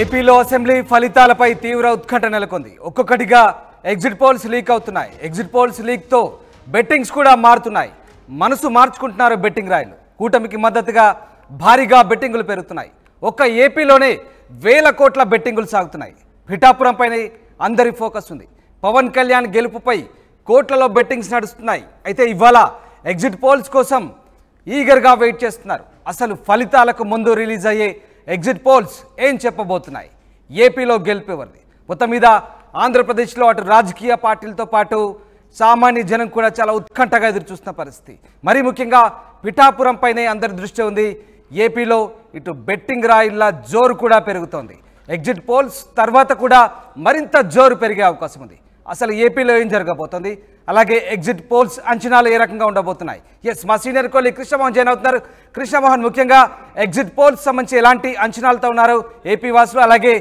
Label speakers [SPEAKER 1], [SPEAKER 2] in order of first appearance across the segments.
[SPEAKER 1] ఏపీలో అసెంబ్లీ ఫలితాలపై తీవ్ర ఉత్కంఠ నెలకొంది. ఒక్కొక్కటిగా ఎగ్జిట్ పోల్స్ లీక్ అవుతున్నాయి. ఎగ్జిట్ పోల్స్ లీక్తో బెట్టింగ్స్ కూడా మారుతున్నాయి. మనసు మార్చుకుంటున్నారు బెట్టింగ్ రాయలు. కూటమికి మద్దతుగా భారీగా బెట్టింగులు పెరుగుతున్నాయి. ఒక్క ఏపీలోనే వేల కోట్ల బెట్టింగులు సాగుతున్నాయి. పిఠాపురంపైనే అందరి ఫోకస్ ఉంది. పవన్ కళ్యాణ్ గెలుపుపై కోట్లలో బెట్టింగ్స్ నడుస్తున్నాయి. అయితే ఇవాళ ఎగ్జిట్ పోల్స్ కోసం ఈగర్గా వెయిట్ చేస్తున్నారు. అసలు ఫలితాలకు ముందు రిలీజ్ అయ్యే ఎగ్జిట్ పోల్స్ ఏం చెప్పబోతున్నాయి? ఏపీలో గెలుపెవరిది? మొత్తం మీద ఆంధ్రప్రదేశ్లో అటు రాజకీయ పార్టీలతో పాటు సామాన్య జనం కూడా చాలా ఉత్కంఠగా ఎదురు చూస్తున్న పరిస్థితి. మరీ ముఖ్యంగా పిఠాపురం పైనే అందరి దృష్టి ఉంది. ఏపీలో ఇటు బెట్టింగ్ రాయిల జోరు కూడా పెరుగుతోంది. ఎగ్జిట్ పోల్స్ తర్వాత కూడా మరింత జోరు పెరిగే అవకాశం ఉంది. అసలు ఏపీలో ఏం జరగబోతోంది, అలాగే ఎగ్జిట్ పోల్స్ అంచనాలు ఏ రకంగా ఉండబోతున్నాయి? మా సీనియర్ కోలి కృష్ణమోహన్ జాయిన్ అవుతున్నారు. కృష్ణమోహన్, ముఖ్యంగా ఎగ్జిట్ పోల్స్ సంబంధించి ఎలాంటి అంచనాలతో ఉన్నారు ఏపీ వాసులు? అలాగే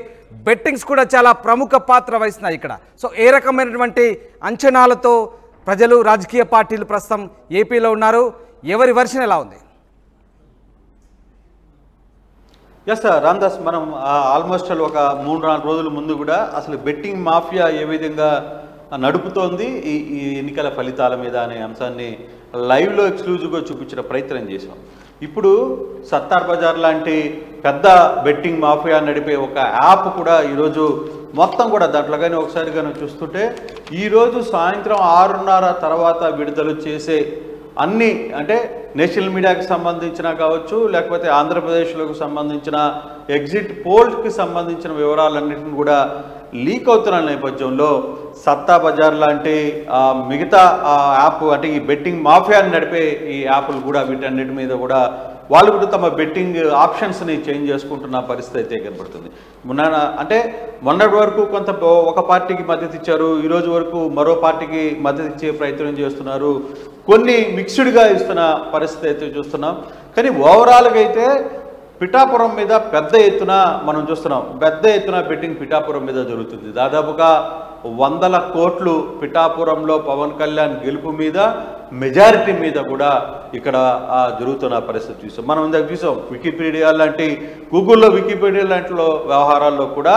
[SPEAKER 1] బెట్టింగ్స్ కూడా చాలా ప్రముఖ పాత్ర వహిస్తున్నాయి ఇక్కడ. సో ఏ రకమైనటువంటి అంచనాలతో ప్రజలు, రాజకీయ పార్టీలు ప్రస్తుతం ఏపీలో ఉన్నారు? ఎవరి వర్షన్ ఎలా ఉంది?
[SPEAKER 2] ఎస్ రామ్దాస్, మనం ఆల్మోస్ట్ ఒక 3-4 రోజుల ముందు కూడా అసలు బెట్టింగ్ మాఫియా ఏ విధంగా నడుపుతోంది ఈ ఎన్నికల ఫలితాల మీద అనే అంశాన్ని లైవ్లో ఎక్స్క్లూజివ్గా చూపించిన ప్రయత్నం చేశాం. ఇప్పుడు సత్తార్ బజార్ లాంటి పెద్ద బెట్టింగ్ మాఫియా నడిపే ఒక యాప్ కూడా ఈరోజు మొత్తం కూడా దాంట్లో కానీ ఒకసారి కానీ చూస్తుంటే ఈరోజు సాయంత్రం 6:30 తర్వాత విడుదల చేసే అన్ని, అంటే నేషనల్ మీడియాకి సంబంధించిన కావచ్చు, లేకపోతే ఆంధ్రప్రదేశ్లోకి సంబంధించిన ఎగ్జిట్ పోల్కి సంబంధించిన వివరాలన్నింటిని కూడా లీక్ అవుతున్న నేపథ్యంలో సత్తా బజార్ లాంటి మిగతా యాప్, అంటే ఈ బెట్టింగ్ మాఫియాని నడిపే ఈ యాప్లు కూడా వీటన్నిటి మీద కూడా వాళ్ళు కూడా తమ బెట్టింగ్ ఆప్షన్స్ని చేంజ్ చేసుకుంటున్న పరిస్థితి అయితే కనబడుతుంది. మొన్నటి వరకు కొంత ఒక పార్టీకి మద్దతు ఇచ్చారు, ఈరోజు వరకు మరో పార్టీకి మద్దతు ఇచ్చే ప్రయత్నం చేస్తున్నారు, కొన్ని మిక్స్డ్గా ఇస్తున్న పరిస్థితి అయితే చూస్తున్నాం. కానీ ఓవరాల్గా అయితే పిఠాపురం మీద పెద్ద ఎత్తున మనం చూస్తున్నాం. పెద్ద ఎత్తున బెట్టింగ్ పిఠాపురం మీద జరుగుతుంది. దాదాపుగా 100 కోట్లు పిఠాపురంలో పవన్ కళ్యాణ్ గెలుపు మీద, మెజారిటీ మీద కూడా ఇక్కడ జరుగుతున్న పరిస్థితి చూసాం. మనం ఇందాక చూసాం వికీపీడియా లాంటి, గూగుల్లో వికీపీడియా లాంటి వ్యవహారాల్లో కూడా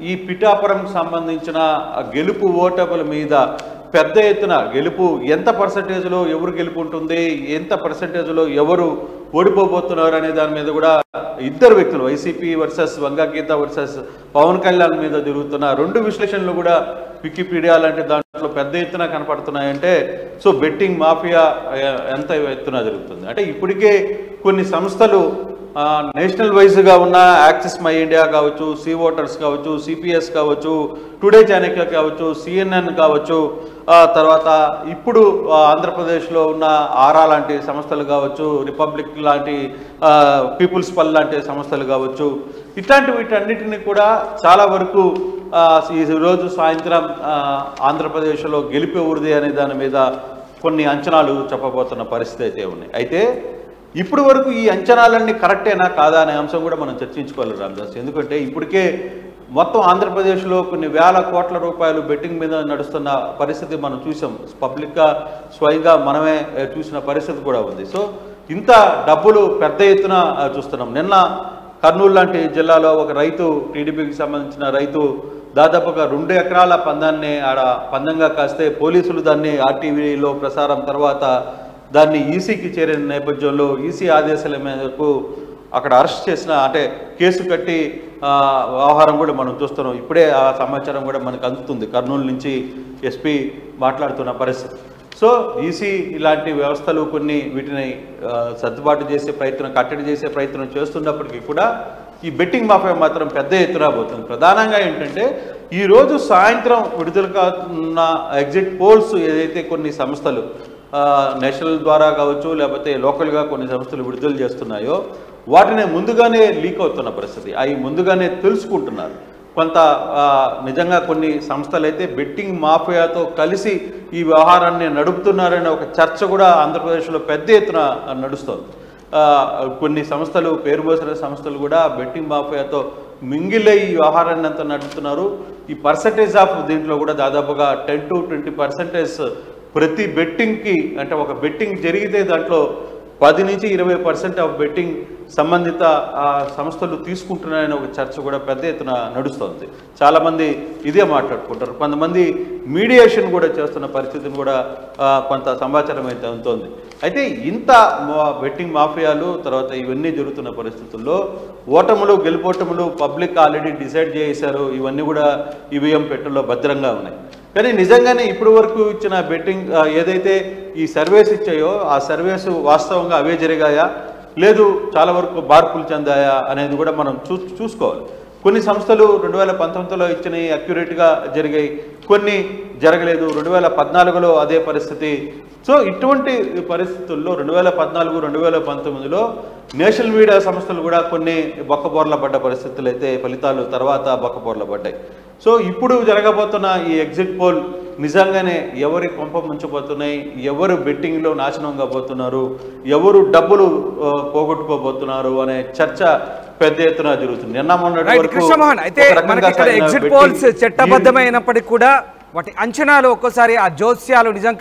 [SPEAKER 2] ఈ పిఠాపురంకి సంబంధించిన గెలుపు ఓటముల మీద పెద్ద ఎత్తున గెలుపు ఎంత పర్సంటేజ్లో ఎవరు గెలుపు ఉంటుంది, ఎంత పర్సంటేజ్లో ఎవరు ఓడిపోబోతున్నారు అనే దాని మీద కూడా ఇద్దరు వ్యక్తులు, YCP versus Vanga Geetha versus Pawan Kalyan మీద జరుగుతున్న 2 విశ్లేషణలు కూడా వికీపీడియా లాంటి దాంట్లో పెద్ద ఎత్తున కనపడుతున్నాయంటే సో బెట్టింగ్ మాఫియా ఎంత ఎత్తున జరుగుతుంది. అంటే ఇప్పటికే కొన్ని సంస్థలు నేషనల్ వైజ్గా ఉన్న యాక్సిస్ మై ఇండియా కావచ్చు, సి ఓటర్స్ కావచ్చు, సిపిఎస్ కావచ్చు, టుడే చాణక్య కావచ్చు, సిఎన్ఎన్ కావచ్చు, తర్వాత ఇప్పుడు ఆంధ్రప్రదేశ్లో ఉన్న ఆరా లాంటి సంస్థలు కావచ్చు, రిపబ్లిక్ లాంటి, పీపుల్స్ పల్ లాంటి సంస్థలు కావచ్చు, ఇట్లాంటి వీటన్నిటిని కూడా చాలా వరకు ఈరోజు సాయంత్రం ఆంధ్రప్రదేశ్లో గెలిపే ఊరిది అనే దాని మీద కొన్ని అంచనాలు చెప్పబోతున్న పరిస్థితి అయితే ఉన్నాయి. అయితే ఇప్పుడు వరకు ఈ అంచనాలన్నీ కరెక్టేనా కాదా అనే అంశం కూడా మనం చర్చించుకోవాలి రామదాస్. ఎందుకంటే ఇప్పటికే మొత్తం ఆంధ్రప్రదేశ్లో కొన్ని వేల కోట్ల రూపాయలు బెట్టింగ్ మీద నడుస్తున్న పరిస్థితి మనం చూసాం. పబ్లిక్గా స్వయంగా మనమే చూసిన పరిస్థితి కూడా ఉంది. సో ఇంత డబ్బులు పెద్ద ఎత్తున చూస్తున్నాం. నిన్న కర్నూలు లాంటి జిల్లాలో ఒక రైతు, టీడీపీకి సంబంధించిన రైతు, దాదాపుగా 2 ఎకరాల పందాన్ని ఆడ పందంగా కాస్తే పోలీసులు దాన్ని ఆర్టీవీలో ప్రసారం తర్వాత దాన్ని ఈసీకి చేరిన నేపథ్యంలో ఈసీ ఆదేశాల మేరకు అక్కడ అరెస్ట్ చేసిన, అంటే కేసు కట్టి వ్యవహారం కూడా మనం చూస్తున్నాం. ఇప్పుడే ఆ సమాచారం కూడా మనకు అందుతుంది. కర్నూలు నుంచి ఎస్పీ మాట్లాడుతున్న పరిస్థితి. సో ఈసీ ఇలాంటి వ్యవస్థలు కొన్ని వీటిని సర్దుబాటు చేసే ప్రయత్నం, కట్టడి చేసే ప్రయత్నం చేస్తున్నప్పటికీ కూడా ఈ బెట్టింగ్ మాఫియా మాత్రం పెద్ద ఎత్తున పోతుంది. ప్రధానంగా ఏంటంటే ఈరోజు సాయంత్రం విడుదల కానున్న ఎగ్జిట్ పోల్స్ ఏదైతే కొన్ని సంస్థలు నేషనల్ ద్వారా కావచ్చు, లేకపోతే లోకల్గా కొన్ని సంస్థలు విడుదల చేస్తున్నాయో వాటిని ముందుగానే లీక్ అవుతున్న పరిస్థితి. అవి ముందుగానే తెలుసుకుంటున్నారు. కొంత నిజంగా కొన్ని సంస్థలు అయితే బెట్టింగ్ మాఫియాతో కలిసి ఈ వ్యవహారాన్ని నడుపుతున్నారనే ఒక చర్చ కూడా ఆంధ్రప్రదేశ్లో పెద్ద ఎత్తున నడుస్తుంది. కొన్ని సంస్థలు, పేరుమోసిన సంస్థలు కూడా బెట్టింగ్ మాఫియాతో మింగిలే ఈ వ్యవహారాన్ని అంతా నడుపుతున్నారు. ఈ పర్సంటేజ్ ఆఫ్ దీంట్లో కూడా దాదాపుగా 10 to 20% ప్రతి బెట్టింగ్కి, అంటే ఒక బెట్టింగ్ జరిగితే దాంట్లో 10 నుంచి 20% ఆఫ్ బెట్టింగ్ సంబంధిత సంస్థలు తీసుకుంటున్నాయని ఒక చర్చ కూడా పెద్ద ఎత్తున నడుస్తుంది. చాలామంది ఇదే మాట్లాడుకుంటారు. కొంతమంది మీడియేషన్ కూడా చేస్తున్న పరిస్థితిని కూడా కొంత సమాచారం అయితే ఉంటుంది. అయితే ఇంత బెట్టింగ్ మాఫియాలు తర్వాత ఇవన్నీ జరుగుతున్న పరిస్థితుల్లో ఓటములు గెలుపోటములు పబ్లిక్ ఆల్రెడీ డిసైడ్ చేశారు. ఇవన్నీ కూడా ఈవీఎం పెట్టెల్లో భద్రంగా ఉన్నాయి. కానీ నిజంగానే ఇప్పటి వరకు ఇచ్చిన బెట్టింగ్ ఏదైతే ఈ సర్వేస్ ఇచ్చాయో ఆ సర్వేస్ వాస్తవంగా అవే జరిగాయా లేదు చాలా వరకు మార్పులు చెందాయా అనేది కూడా మనం చూసుకోవాలి. కొన్ని సంస్థలు 2019లో ఇచ్చినవి అక్యురేట్గా జరిగాయి, కొన్ని జరగలేదు. 2014లో అదే పరిస్థితి. సో ఇటువంటి పరిస్థితుల్లో 2014, 2019లో నేషనల్ మీడియా సంస్థలు కూడా కొన్ని బొక్కబోర్ల పడ్డ పరిస్థితులు అయితే ఫలితాలు తర్వాత బొక్కబోర్ల పడ్డాయి. సో ఇప్పుడు జరగబోతున్న ఈ ఎగ్జిట్ పోల్ నిజంగానే ఎవరి కొంప ముంచిపోతున్నాయి, ఎవరు బెట్టింగ్లో నాశనం కాబోతున్నారు, ఎవరు డబ్బులు పోగొట్టుకోబోతున్నారు అనే చర్చ పెద్ద ఎత్తున జరుగుతుంది. నిన్న మొన్నటి
[SPEAKER 1] కృష్ణమోహన్ అయితే మనకి ఇక్కడ ఎగ్జిట్ పోల్స్ చట్టబద్ధమైనప్పటికీ కూడా వాటి అంచనాలు ఒక్కోసారి ఆ జోస్యాలు నిజం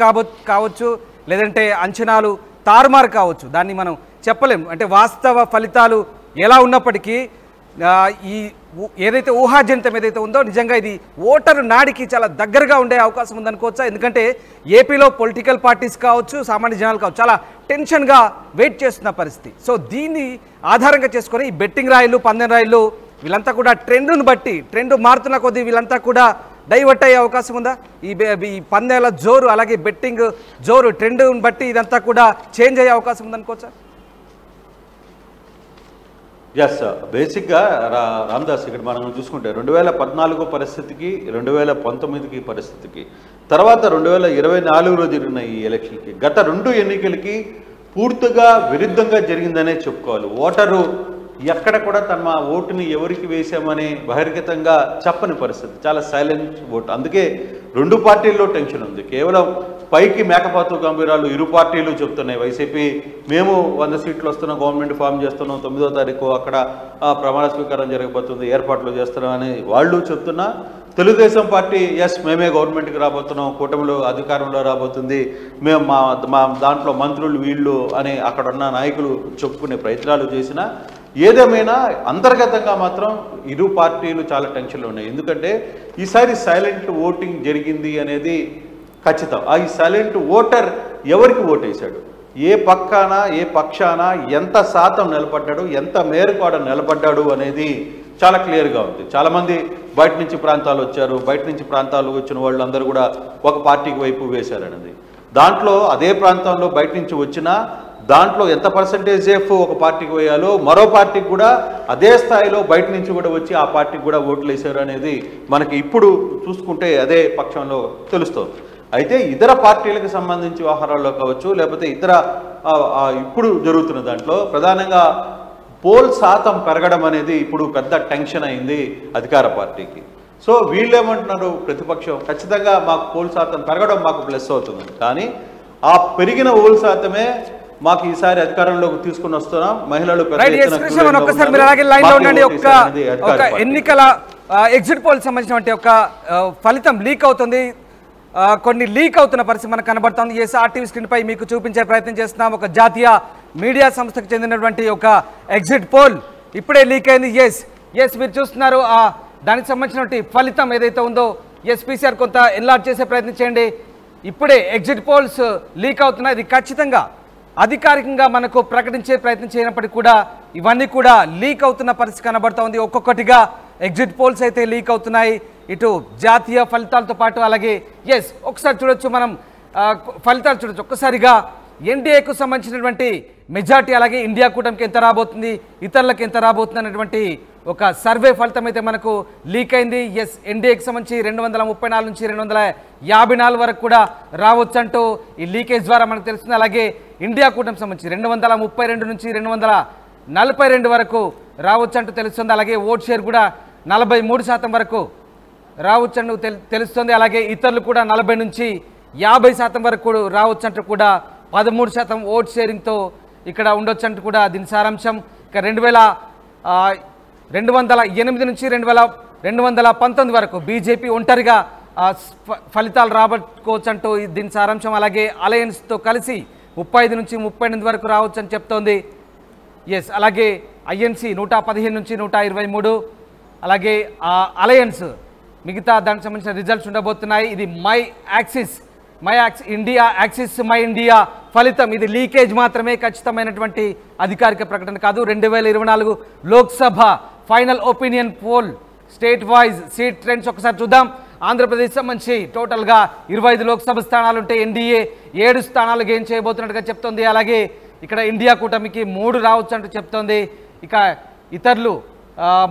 [SPEAKER 1] కావచ్చు, లేదంటే అంచనాలు తారుమారు కావచ్చు. దాన్ని మనం చెప్పలేం. అంటే వాస్తవ ఫలితాలు ఎలా ఉన్నప్పటికీ ఈ ఏదైతే ఊహాజనితం ఏదైతే ఉందో నిజంగా ఇది ఓటరు నాడికి చాలా దగ్గరగా ఉండే అవకాశం ఉందనుకోవచ్చా? ఎందుకంటే ఏపీలో పొలిటికల్ పార్టీస్ కావచ్చు, సామాన్య జనాలు కావచ్చు, చాలా టెన్షన్గా వెయిట్ చేస్తున్న పరిస్థితి. సో దీన్ని ఆధారంగా చేసుకొని ఈ బెట్టింగ్ రాయిలు, పందెం రాయిలు వీళ్ళంతా కూడా ట్రెండ్ను బట్టి, ట్రెండ్ మారుతున్న కొద్దీ వీళ్ళంతా కూడా డైవర్ట్ అయ్యే అవకాశం ఉందా? ఈ పందేల జోరు అలాగే బెట్టింగ్ జోరు ట్రెండ్ను బట్టి ఇదంతా కూడా చేంజ్ అయ్యే అవకాశం ఉందనుకోవచ్చా?
[SPEAKER 2] ఎస్, బేసిక్గా రామదాస్ ఇక్కడ మనం చూసుకుంటే 2014 పరిస్థితికి 2019కి పరిస్థితికి తర్వాత 2024లో జరిగిన ఈ ఎలక్షన్కి గత 2 ఎన్నికలకి పూర్తిగా విరుద్ధంగా జరిగిందనే చెప్పుకోవాలి. ఓటరు ఎక్కడ కూడా తమ ఓటుని ఎవరికి వేశామని బహిర్గతంగా చెప్పని పరిస్థితి, చాలా సైలెంట్ ఓట్. అందుకే 2 పార్టీల్లో టెన్షన్ ఉంది. కేవలం పైకి మేకపాతు గంభీరాలు ఇరు పార్టీలు చెప్తున్నాయి. వైసీపీ మేము 100 సీట్లు వస్తున్నాం, గవర్నమెంట్ ఫామ్ చేస్తున్నాం, 9వ తారీఖు అక్కడ ప్రమాణ స్వీకారం జరగబోతుంది, ఏర్పాట్లు చేస్తున్నాం అని వాళ్ళు చెప్తున్నా, తెలుగుదేశం పార్టీ ఎస్ మేమే గవర్నమెంట్కి రాబోతున్నాం, కూటమిలో అధికారంలో రాబోతుంది, మేము మా దాంట్లో మంత్రులు వీళ్ళు అని అక్కడున్న నాయకులు చెప్పుకునే ప్రయత్నాలు చేసినా ఏదేమైనా అంతర్గతంగా మాత్రం ఇరు పార్టీలు చాలా టెన్షన్లో ఉన్నాయి. ఎందుకంటే ఈసారి సైలెంట్ ఓటింగ్ జరిగింది అనేది ఖచ్చితం. ఈ సైలెంట్ ఓటర్ ఎవరికి ఓటేశాడు, ఏ పక్కన ఏ పక్షాన ఎంత శాతం నిలబడ్డాడు, ఎంత మేరకు ఆడ నిలబడ్డాడు అనేది చాలా క్లియర్గా ఉంది. చాలామంది బయట నుంచి ప్రాంతాలు వచ్చారు, బయట నుంచి ప్రాంతాలు వచ్చిన వాళ్ళు అందరూ కూడా ఒక పార్టీకి వైపు వేశారనేది. దాంట్లో అదే ప్రాంతంలో బయట నుంచి వచ్చినా దాంట్లో ఎంత పర్సంటేజ్ ఒక పార్టీకి వేయాలో మరో పార్టీకి కూడా అదే స్థాయిలో బయట నుంచి కూడా వచ్చి ఆ పార్టీకి కూడా ఓట్లు వేశారు అనేది మనకి ఇప్పుడు చూసుకుంటే అదే పక్షంలో తెలుస్తుంది. అయితే ఇతర పార్టీలకు సంబంధించి వ్యవహారాల్లో కావచ్చు, లేకపోతే ఇతర ఇప్పుడు జరుగుతున్న దాంట్లో ప్రధానంగా పోల్ శాతం పెరగడం అనేది ఇప్పుడు పెద్ద టెన్షన్ అయింది అధికార పార్టీకి. సో వీళ్ళేమంటున్నారు, ప్రతిపక్షం ఖచ్చితంగా మాకు పోల్ శాతం పెరగడం మాకు ప్లస్ అవుతుంది, కానీ ఆ పెరిగిన పోల్ శాతమే మాకు ఈసారి అధికారంలోకి తీసుకుని వస్తున్నాం, మహిళలు
[SPEAKER 1] ఎన్నికల ఎగ్జిట్ పోల్ సంబంధించిన ఒక ఫలితం లీక్ అవుతుంది, కొన్ని లీక్ అవుతున్న పరిస్థితి మనకు కనబడుతుంది. ఆర్టీవీ స్క్రీన్ పై మీకు చూపించే ప్రయత్నం చేస్తున్నాం. ఒక జాతీయ మీడియా సంస్థకు చెందినటువంటి ఒక ఎగ్జిట్ పోల్ ఇప్పుడే లీక్ అయింది. ఎస్ మీరు చూస్తున్నారు దానికి సంబంధించినటువంటి ఫలితం ఏదైతే ఉందో. పీసీఆర్ కొంత ఎన్లార్జ్ చేసే ప్రయత్నం చేయండి. ఇప్పుడే ఎగ్జిట్ పోల్స్ లీక్ అవుతున్నాయి. ఇది ఖచ్చితంగా అధికారికంగా మనకు ప్రకటించే ప్రయత్నం చేయనప్పటికీ కూడా ఇవన్నీ కూడా లీక్ అవుతున్న పరిస్థితి కనబడుతోంది. ఒక్కొక్కటిగా ఎగ్జిట్ పోల్స్ అయితే లీక్ అవుతున్నాయి, ఇటు జాతీయ ఫలితాలతో పాటు. అలాగే ఒకసారి చూడొచ్చు, మనం ఫలితాలు చూడొచ్చు. ఒక్కసారిగా ఎన్డీఏకు సంబంధించినటువంటి మెజార్టీ, అలాగే ఇండియా కూటమికి ఎంత రాబోతుంది, ఇతరులకు ఎంత రాబోతుంది అనేటువంటి ఒక సర్వే ఫలితం అయితే మనకు లీక్ అయింది. ఎన్డీఏకి సంబంధించి 234 నుంచి 254 వరకు కూడా రావచ్చు అంటూ ఈ లీకేజ్ ద్వారా మనకు తెలుస్తుంది. అలాగే ఇండియా కూటమికి సంబంధించి 232 నుంచి 242 వరకు రావచ్చు అంటూ తెలుస్తుంది. అలాగే ఓట్ షేర్ కూడా 43% వరకు రావచ్చు అంటూ తెలుస్తుంది. అలాగే ఇతరులు కూడా 40 నుంచి 50% వరకు రావచ్చు అంటూ కూడా 13% ఓట్ షేరింగ్తో ఇక్కడ ఉండొచ్చు అంటూ కూడా దీని సారాంశం. ఇక 208 నుంచి 219 వరకు బీజేపీ ఒంటరిగా ఫలితాలు రాబట్టుకోవచ్చు అంటూ దీని సారాంశం. అలాగే అలయన్స్తో కలిసి 35 నుంచి 38 వరకు రావచ్చు అని చెప్తోంది. ఎస్, అలాగే ఐఎన్సి 115 నుంచి 123, అలాగే అలయన్స్ మిగతా దానికి సంబంధించిన రిజల్ట్స్ ఉండబోతున్నాయి. ఇది my axis India axis my India ఫలితం. ఇది లీకేజ్ మాత్రమే, ఖచ్చితమైనటువంటి అధికారిక ప్రకటన కాదు. 2024 Lok Sabha final opinion poll state wise seat trends ఒకసారి చూద్దాం. ఆంధ్రప్రదేశ్ సంబంధించి టోటల్గా 25 లోక్సభ స్థానాలు ఉంటే ఎన్డీఏ 7 స్థానాలు గెయిన్ చేయబోతున్నట్టుగా చెప్తోంది. అలాగే ఇక్కడ ఇండియా కూటమికి 3 రావచ్చు అంటూ చెప్తోంది. ఇక ఇతరులు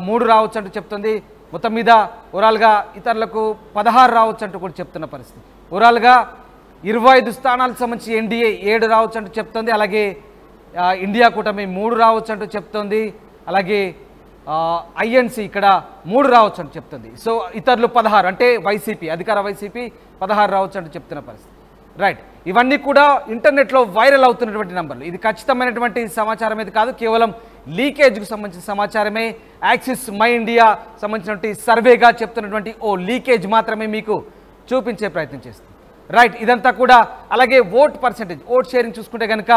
[SPEAKER 1] 3 రావచ్చు అంటూ చెప్తోంది. మొత్తం మీద ఓవరాల్గా ఇతరులకు 16 రావచ్చు అంటూ కూడా చెప్తున్న పరిస్థితి. ఓవరాల్గా 25 స్థానాలకు సంబంధించి ఎన్డీఏ 7 రావచ్చు అంటూ చెప్తోంది. అలాగే ఇండియా కూటమి 3 రావచ్చు అంటూ చెప్తోంది. అలాగే ఐఎన్సి ఇక్కడ 3 రావచ్చు అని చెప్తుంది. సో ఇతరులు 16, అంటే వైసీపీ అధికార వైసీపీ 16 రావచ్చు అంటూ చెప్తున్న పరిస్థితి. రైట్, ఇవన్నీ కూడా ఇంటర్నెట్లో వైరల్ అవుతున్నటువంటి నంబర్లు. ఇది ఖచ్చితమైనటువంటి సమాచారం అయితే కాదు, కేవలం లీకేజ్కు సంబంధించిన సమాచారమే. యాక్సిస్ మై ఇండియా సంబంధించినటువంటి సర్వేగా చెప్తున్నటువంటి ఓ లీకేజ్ మాత్రమే మీకు చూపించే ప్రయత్నం చేస్తుంది. రైట్, ఇదంతా కూడా. అలాగే ఓట్ పర్సెంటేజ్, ఓట్ షేరింగ్ చూసుకుంటే కనుక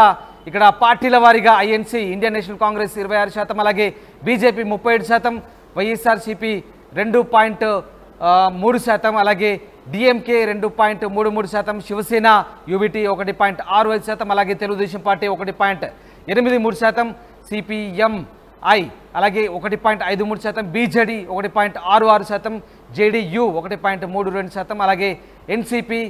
[SPEAKER 1] ఇక్కడ పార్టీల వారీగా ఐఎన్సి ఇండియన్ నేషనల్ కాంగ్రెస్ 26%, అలాగే బీజేపీ 37%, వైఎస్ఆర్సీపీ 2.3%, అలాగే డిఎంకే 2.33%, శివసేన యూబీటీ 1.65%, అలాగే తెలుగుదేశం పార్టీ 1.83%, సిపిఎంఐ అలాగే 1.53%, బీజేడీ 1.66%, జేడీయూ 1.32%, అలాగే ఎన్సిపి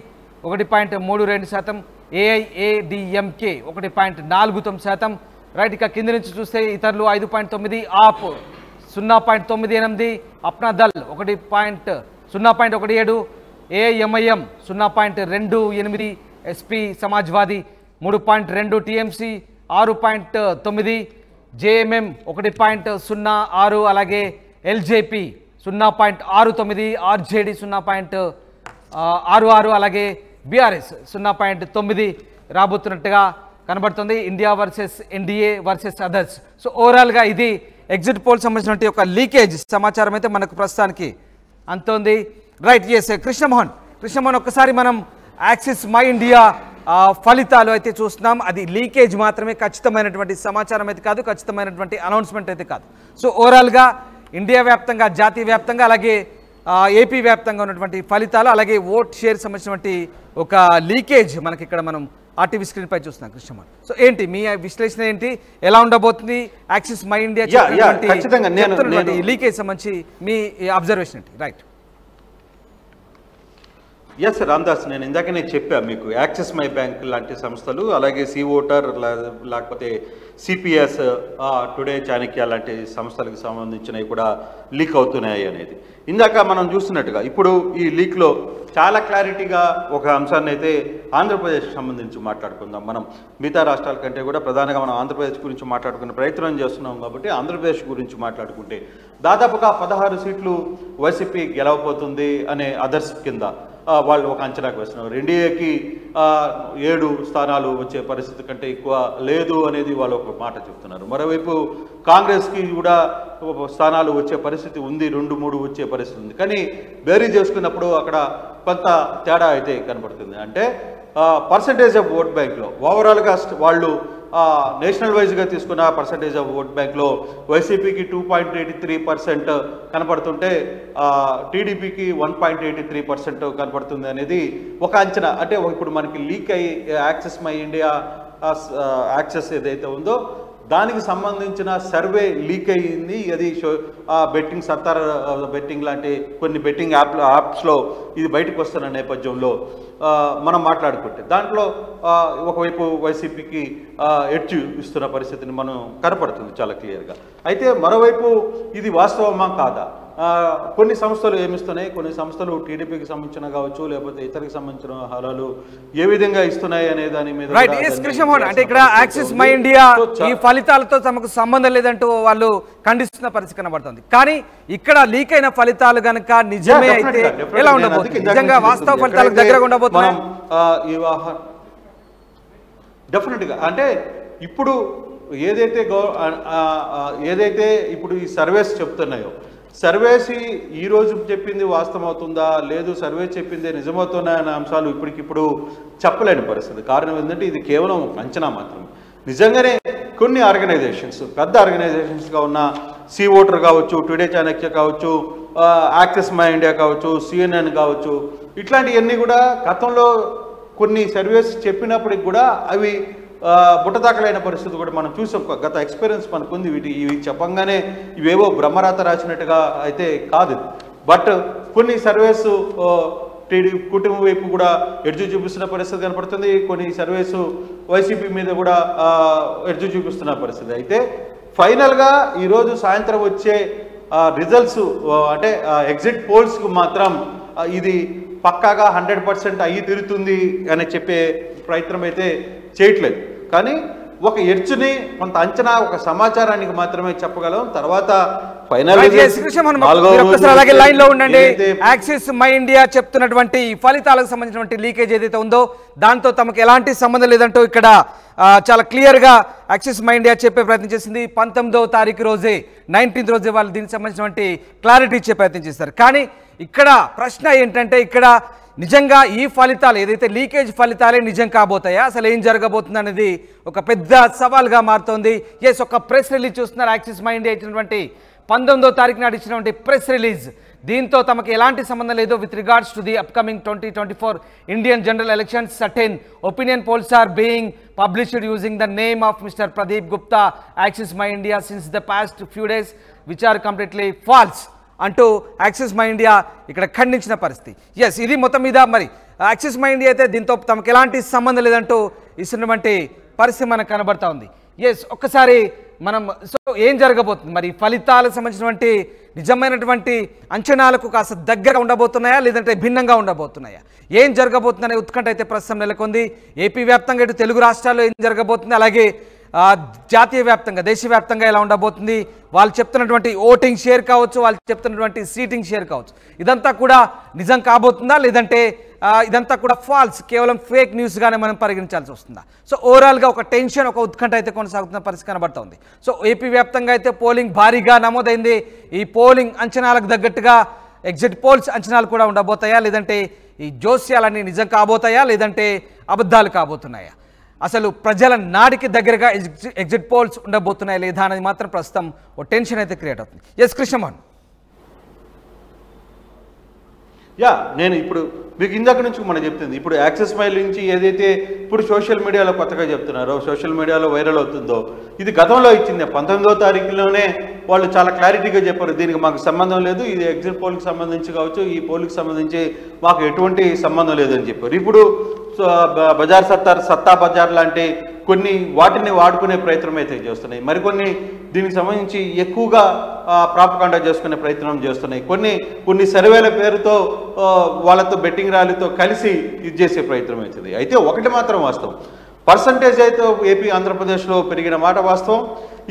[SPEAKER 1] 1.32%, ఏఐఏడిఎంకే 1.49%. రైట్, ఇక కింద నుంచి చూస్తే ఇతరులు 5.9, ఆప్ 0.98, Apna Dal 0.17, AIMIM 0.28, SP Samajwadi 3.2, TMC 6.9, JMM 1.06, అలాగే ఎల్జేపీ 0.69, ఆర్జేడీ 0.66, అలాగే బీఆర్ఎస్ 0.9 రాబోతున్నట్టుగా కనబడుతుంది. India versus NDA versus others. So ఓవరాల్గా ఇది ఎగ్జిట్ పోల్ సంబంధించినటువంటి ఒక లీకేజ్ సమాచారం అయితే మనకు ప్రస్తుతానికి అంతోంది. రైట్, ఎస్ కృష్ణమోహన్ ఒక్కసారి మనం యాక్సిస్ మై ఇండియా ఫలితాలు అయితే చూస్తున్నాం. అది లీకేజ్ మాత్రమే, ఖచ్చితమైనటువంటి సమాచారం అయితే కాదు, ఖచ్చితమైనటువంటి అనౌన్స్మెంట్ అయితే కాదు. సో ఓవరాల్గా ఇండియా వ్యాప్తంగా, జాతీయ వ్యాప్తంగా, అలాగే ఏపీ వ్యాప్తంగా ఉన్నటువంటి ఫలితాలు, అలాగే ఓట్ షేర్ సంబంధించినటువంటి ఒక లీకేజ్ మనకి ఇక్కడ మనం ఆర్టీవీ స్క్రీన్ పై చూస్తున్నాం. కృష్ణమోహన్, సో ఏంటి మీ విశ్లేషణ, ఏంటి ఎలా ఉండబోతుంది యాక్సిస్ మై ఇండియా లీకేజ్ సంబంధించి మీ అబ్జర్వేషన్ ఏంటి? రైట్,
[SPEAKER 2] ఎస్ రామ్దాస్, నేను ఇందాకనే చెప్పా మీకు, యాక్సిస్ మై బ్యాంక్ లాంటి సంస్థలు, అలాగే సి ఓటర్, లేకపోతే సిపిఎస్, టుడే చాణక్య లాంటి సంస్థలకు సంబంధించినవి కూడా లీక్ అవుతున్నాయి అనేది. ఇందాక మనం చూస్తున్నట్టుగా ఇప్పుడు ఈ లీక్లో చాలా క్లారిటీగా ఒక అంశాన్ని అయితే ఆంధ్రప్రదేశ్కి సంబంధించి మాట్లాడుకుందాం. మనం మిగతా రాష్ట్రాల కంటే కూడా ప్రధానంగా మనం ఆంధ్రప్రదేశ్ గురించి మాట్లాడుకునే ప్రయత్నం చేస్తున్నాం కాబట్టి ఆంధ్రప్రదేశ్ గురించి మాట్లాడుకుంటే దాదాపుగా 16 సీట్లు వైసీపీ గెలవబోతుంది అనే అదర్స్ కింద వాళ్ళు ఒక అంచనాకు వేస్తున్నారు. ఎన్డీఏకి 7 స్థానాలు వచ్చే పరిస్థితి కంటే ఎక్కువ లేదు అనేది వాళ్ళు ఒక మాట చెప్తున్నారు. మరోవైపు కాంగ్రెస్కి కూడా స్థానాలు వచ్చే పరిస్థితి ఉంది, 2-3 వచ్చే పరిస్థితి ఉంది. కానీ బేరీ చేసుకున్నప్పుడు అక్కడ కొంత తేడా అయితే కనబడుతుంది. అంటే పర్సంటేజ్ ఆఫ్ ఓట్ బ్యాంక్లో ఓవరాల్గా వాళ్ళు నేషనల్ వైజ్గా తీసుకున్న పర్సంటేజ్ ఆఫ్ ఓట్ బ్యాంక్లో వైసీపీకి 2.83% కనపడుతుంటే టీడీపీకి 1.83% కనపడుతుంది అనేది ఒక అంచనా. అంటే ఇప్పుడు మనకి లీక్ అయ్యి యాక్సెస్ మై ఇండియా యాక్సెస్ ఏదైతే ఉందో దానికి సంబంధించిన సర్వే లీక్ అయ్యింది. అది బెట్టింగ్ సత్తార్ బెట్టింగ్ లాంటి కొన్ని బెట్టింగ్ యాప్స్లో ఇది బయటకు వస్తున్న నేపథ్యంలో మనం మాట్లాడుకుంటే దాంట్లో ఒకవైపు వైసీపీకి ఎడ్జ్ ఇస్తున్న పరిస్థితిని మనం కనపడుతుంది చాలా క్లియర్గా. అయితే మరోవైపు ఇది వాస్తవమా కాదా? కొన్ని సంస్థలు ఏమిస్తున్నాయి, కొన్ని సంస్థలు టీడీపీకి సంబంధించిన కావచ్చు, లేకపోతే ఇతరికి సంబంధించిన హారాలు ఏ విధంగా ఇస్తున్నాయి అనే దాని మీద
[SPEAKER 1] అంటే ఇక్కడ యాక్సిస్ మై ఇండియా ఈ ఫలితాలతో తమకు సంబంధం లేదంటూ వాళ్ళు ఖండిస్తున్న పరిస్థితి కనబడుతుంది. కానీ ఇక్కడ లీక్ అయిన ఫలితాలు కనుక నిజమే అయితే ఎలా ఉండబోతుంది? నిజంగా వాస్తవ ఫలితాలకు దగ్గరగా ఉండబోతున్నాయి
[SPEAKER 2] డెఫినెట్గా. అంటే ఇప్పుడు ఏదైతే ఇప్పుడు ఈ సర్వేస్ చెప్తున్నాయో సర్వేసి ఈరోజు చెప్పింది వాస్తవం అవుతుందా లేదు సర్వే చెప్పింది నిజమవుతున్నాయన్న అంశాలు ఇప్పటికిప్పుడు చెప్పలేని పరిస్థితి. కారణం ఏంటంటే ఇది కేవలం అంచనా మాత్రమే. నిజంగానే కొన్ని ఆర్గనైజేషన్స్ పెద్ద ఆర్గనైజేషన్స్గా ఉన్న సీ ఓటర్ కావచ్చు, టుడే చాణక్య కావచ్చు, యాక్సెస్ మై ఇండియా కావచ్చు, CNN కావచ్చు, ఇట్లాంటివన్నీ కూడా గతంలో కొన్ని సర్వేస్ చెప్పినప్పటికి కూడా అవి బుట్టదాఖలైన పరిస్థితి కూడా మనం చూసాం. గత ఎక్స్పీరియన్స్ మనకుంది. ఇవి చెప్పంగానే ఇవేవో బ్రహ్మరాత రాసినట్టుగా అయితే కాదు. బట్ కొన్ని సర్వేస్ కుటుంబం వైపు కూడా ఎడ్జు చూపిస్తున్న పరిస్థితి కనపడుతుంది. కొన్ని సర్వేస్ వైసీపీ మీద కూడా ఎడ్జు చూపిస్తున్న పరిస్థితి. అయితే ఫైనల్గా ఈరోజు సాయంత్రం వచ్చే రిజల్ట్స్ అంటే ఎగ్జిట్ పోల్స్కు మాత్రం ఇది పక్కాగా 100% అయ్యి తీరుతుంది అని చెప్పే ప్రయత్నం అయితే చేయట్లేదు. కానీ ఒక ఎడ్జ్ని కొంత అంచనా, ఒక సమాచారానికి మాత్రమే చెప్పగలం. తర్వాత ఫైనల్
[SPEAKER 1] అలాగే లైన్ లో ఉండండి. యాక్సిస్ మై ఇండియా చెప్తున్నటువంటి ఫలితాలకు సంబంధించినటువంటి లీకేజ్ ఏదైతే ఉందో దాంతో తమకు ఎలాంటి సంబంధం లేదంటూ ఇక్కడ చాలా క్లియర్ గా యాక్సిస్ మై ఇండియా చెప్పే ప్రయత్నం చేసింది. 19వ తారీఖు రోజే 19th రోజే వాళ్ళు దీనికి సంబంధించినటువంటి క్లారిటీ ఇచ్చే ప్రయత్నం చేస్తారు. కానీ ఇక్కడ ప్రశ్న ఏంటంటే ఇక్కడ నిజంగా ఈ ఫలితాలు ఏదైతే లీకేజ్ ఫలితాలే నిజం కాబోతాయా, అసలు ఏం జరగబోతుంది అనేది ఒక పెద్ద సవాల్గా మారుతోంది. ఎస్, ఒక ప్రెస్ రిలీజ్ చూస్తున్నారు. యాక్సిస్ మై ఇండియా ఇచ్చినటువంటి 19వ తారీఖు నాడు ఇచ్చినటువంటి ప్రెస్ రిలీజ్. దీంతో తమకు ఎలాంటి సంబంధం లేదు. With regards to the upcoming 2024 Indian general elections, certain opinion polls are being published using the name of Mr. Pradeep Gupta, Axis My India, since the past few days, which are completely false అంటూ axis my India ఇక్కడ ఖండించిన పరిస్థితి. Yes, ఇది మొత్తం మీద మరి axis my India అయితే దీంతో తమకు ఎలాంటి సంబంధం లేదంటూ ఇస్తున్నటువంటి పరిస్థితి మనకు కనబడతా ఉంది. ఎస్, ఒక్కసారి మనం సో ఏం జరగబోతుంది మరి ఫలితాలకు సంబంధించినటువంటి నిజమైనటువంటి అంచనాలకు కాస్త దగ్గరగా ఉండబోతున్నాయా లేదంటే భిన్నంగా ఉండబోతున్నాయా, ఏం జరగబోతుందనే ఉత్కంఠ అయితే ప్రస్తుతం నెలకొంది. ఏపీ వ్యాప్తంగా ఇటు తెలుగు రాష్ట్రాల్లో ఏం జరగబోతుంది, అలాగే జాతీయ వ్యాప్తంగా దేశవ్యాప్తంగా ఎలా ఉండబోతుంది, వాళ్ళు చెప్తున్నటువంటి ఓటింగ్ షేర్ కావచ్చు, వాళ్ళు చెప్తున్నటువంటి సీటింగ్ షేర్ కావచ్చు, ఇదంతా కూడా నిజం కాబోతుందా లేదంటే ఇదంతా కూడా ఫాల్స్, కేవలం ఫేక్ న్యూస్గానే మనం పరిగణించాల్సి వస్తుందా? సో ఓవరాల్గా ఒక టెన్షన్, ఒక ఉత్కంఠ అయితే కొనసాగుతున్న పరిస్థితి కనబడుతుంది. సో ఏపీ వ్యాప్తంగా అయితే పోలింగ్ భారీగా నమోదైంది. ఈ పోలింగ్ అంచనాలకు తగ్గట్టుగా ఎగ్జిట్ పోల్స్ అంచనాలు కూడా ఉండబోతాయా లేదంటే ఈ జోస్యాలన్నీ నిజం కాబోతాయా లేదంటే అబద్ధాలు కాబోతున్నాయా, అసలు ప్రజల నాడికి దగ్గరగా ఎగ్జిట్ పోల్స్ ఉండబోతున్నాయా లేదా అనేది మాత్రం ప్రస్తుతం ఓ టెన్షన్ అయితే క్రియేట్ అవుతుంది. ఎస్ కృష్ణమోహన్.
[SPEAKER 2] నేను ఇప్పుడు మీకు ఇందాక నుంచి మనం చెప్తుంది, ఇప్పుడు యాక్సెస్ మైల్ నుంచి ఏదైతే ఇప్పుడు సోషల్ మీడియాలో కొత్తగా చెప్తున్నారో, సోషల్ మీడియాలో వైరల్ అవుతుందో, ఇది గతంలో ఇచ్చింది 19వ తారీఖులోనే వాళ్ళు చాలా క్లారిటీగా చెప్పారు, దీనికి మాకు సంబంధం లేదు, ఇది ఎగ్జిట్ పోల్కి సంబంధించి కావచ్చు, ఈ పోల్కి సంబంధించి మాకు ఎటువంటి సంబంధం లేదని చెప్పారు. ఇప్పుడు బజార్ సత్తా బజార్ లాంటి కొన్ని వాటిని వాడుకునే ప్రయత్నం అయితే చేస్తున్నాయి. మరికొన్ని దీనికి సంబంధించి ఎక్కువగా ప్రాపకాండా చేసుకునే ప్రయత్నం చేస్తున్నాయి. కొన్ని సర్వేల పేరుతో వాళ్ళతో బెట్టింగ్ ర్యాలీతో కలిసి ఇది చేసే ప్రయత్నం అవుతుంది. అయితే ఒకటి మాత్రం వాస్తవం, పర్సంటేజ్ అయితే ఏపీ ఆంధ్రప్రదేశ్లో పెరిగిన మాట వాస్తవం.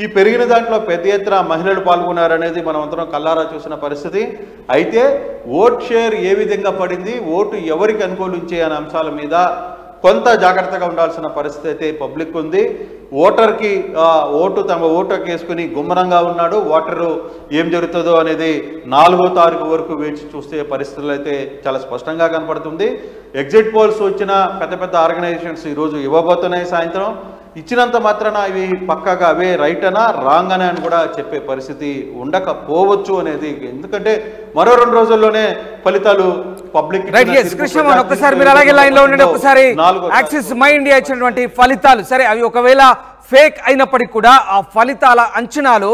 [SPEAKER 2] ఈ పెరిగిన దాంట్లో పెద్ద ఎత్తున మహిళలు పాల్గొన్నారనేది మనం అందరం కల్లారా చూసిన పరిస్థితి. అయితే ఓట్ షేర్ ఏ విధంగా పడింది, ఓటు ఎవరికి అనుకూలించే అనే అంశాల మీద కొంత జాగ్రత్తగా ఉండాల్సిన పరిస్థితి అయితే పబ్లిక్ ఉంది. ఓటర్కి తమ ఓటుకి వేసుకుని గుమ్మరంగా ఉన్నాడు. ఓటరు ఏం జరుగుతుందో అనేది 4వ తారీఖు వరకు వేచి చూస్తే పరిస్థితులు అయితే చాలా స్పష్టంగా కనపడుతుంది. ఎగ్జిట్ పోల్స్ వచ్చిన పెద్ద ఆర్గనైజేషన్స్ ఈరోజు ఇవ్వబోతున్నాయి. సాయంత్రం ఇచ్చినంత మాత్రాన ఇవి పక్కాగా అవే రైట్ అనా రాంగ్ అనే అని కూడా చెప్పే పరిస్థితి ఉండకపోవచ్చు అనేది, ఎందుకంటే మరో 2 రోజుల్లోనే ఫలితాలు పబ్లిక్.
[SPEAKER 1] ఒక్కసారి మీరు అలాగే లైన్ లో ఉండండి. ఒకసారి యాక్సిస్ మై ఇండియా ఇచ్చినటువంటి ఫలితాలు సరే, అవి ఒకవేళ ఫేక్ అయినప్పటికీ కూడా ఆ ఫలితాల అంచనాలు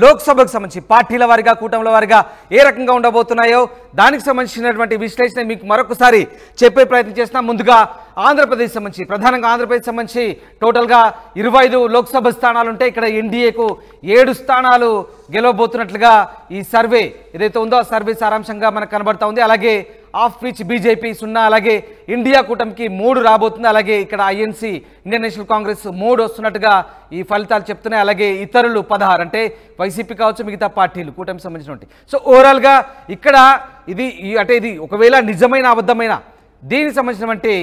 [SPEAKER 1] లోక్సభకు సంబంధించి పార్టీల వారిగా కూటముల వారిగా ఏ రకంగా ఉండబోతున్నాయో దానికి సంబంధించినటువంటి విశ్లేషణ మీకు మరొకసారి చెప్పే ప్రయత్నం చేస్తున్నాం. ముందుగా ఆంధ్రప్రదేశ్ సంబంధించి, ప్రధానంగా ఆంధ్రప్రదేశ్ సంబంధించి టోటల్గా 25 లోక్సభ స్థానాలు ఉంటాయి. ఇక్కడ ఎన్డీఏకు 7 స్థానాలు గెలవబోతున్నట్లుగా ఈ సర్వే ఏదైతే ఉందో ఆ సర్వే సారాంశంగా మనకు కనబడతా ఉంది. అలాగే ఆఫ్ విచ్ బీజేపీ 0, అలాగే ఇండియా కూటమికి 3 రాబోతుంది. అలాగే ఇక్కడ ఐఎన్సీ ఇండియన్ నేషనల్ కాంగ్రెస్ 3 వస్తున్నట్టుగా ఈ ఫలితాలు చెప్తున్నాయి. అలాగే ఇతరులు 16, అంటే వైసీపీ కావచ్చు మిగతా పార్టీలు కూటమికి సంబంధించినటువంటి. సో ఓవరాల్గా ఇక్కడ ఇది ఒకవేళ నిజమైన అబద్ధమైన దీనికి సంబంధించినటువంటి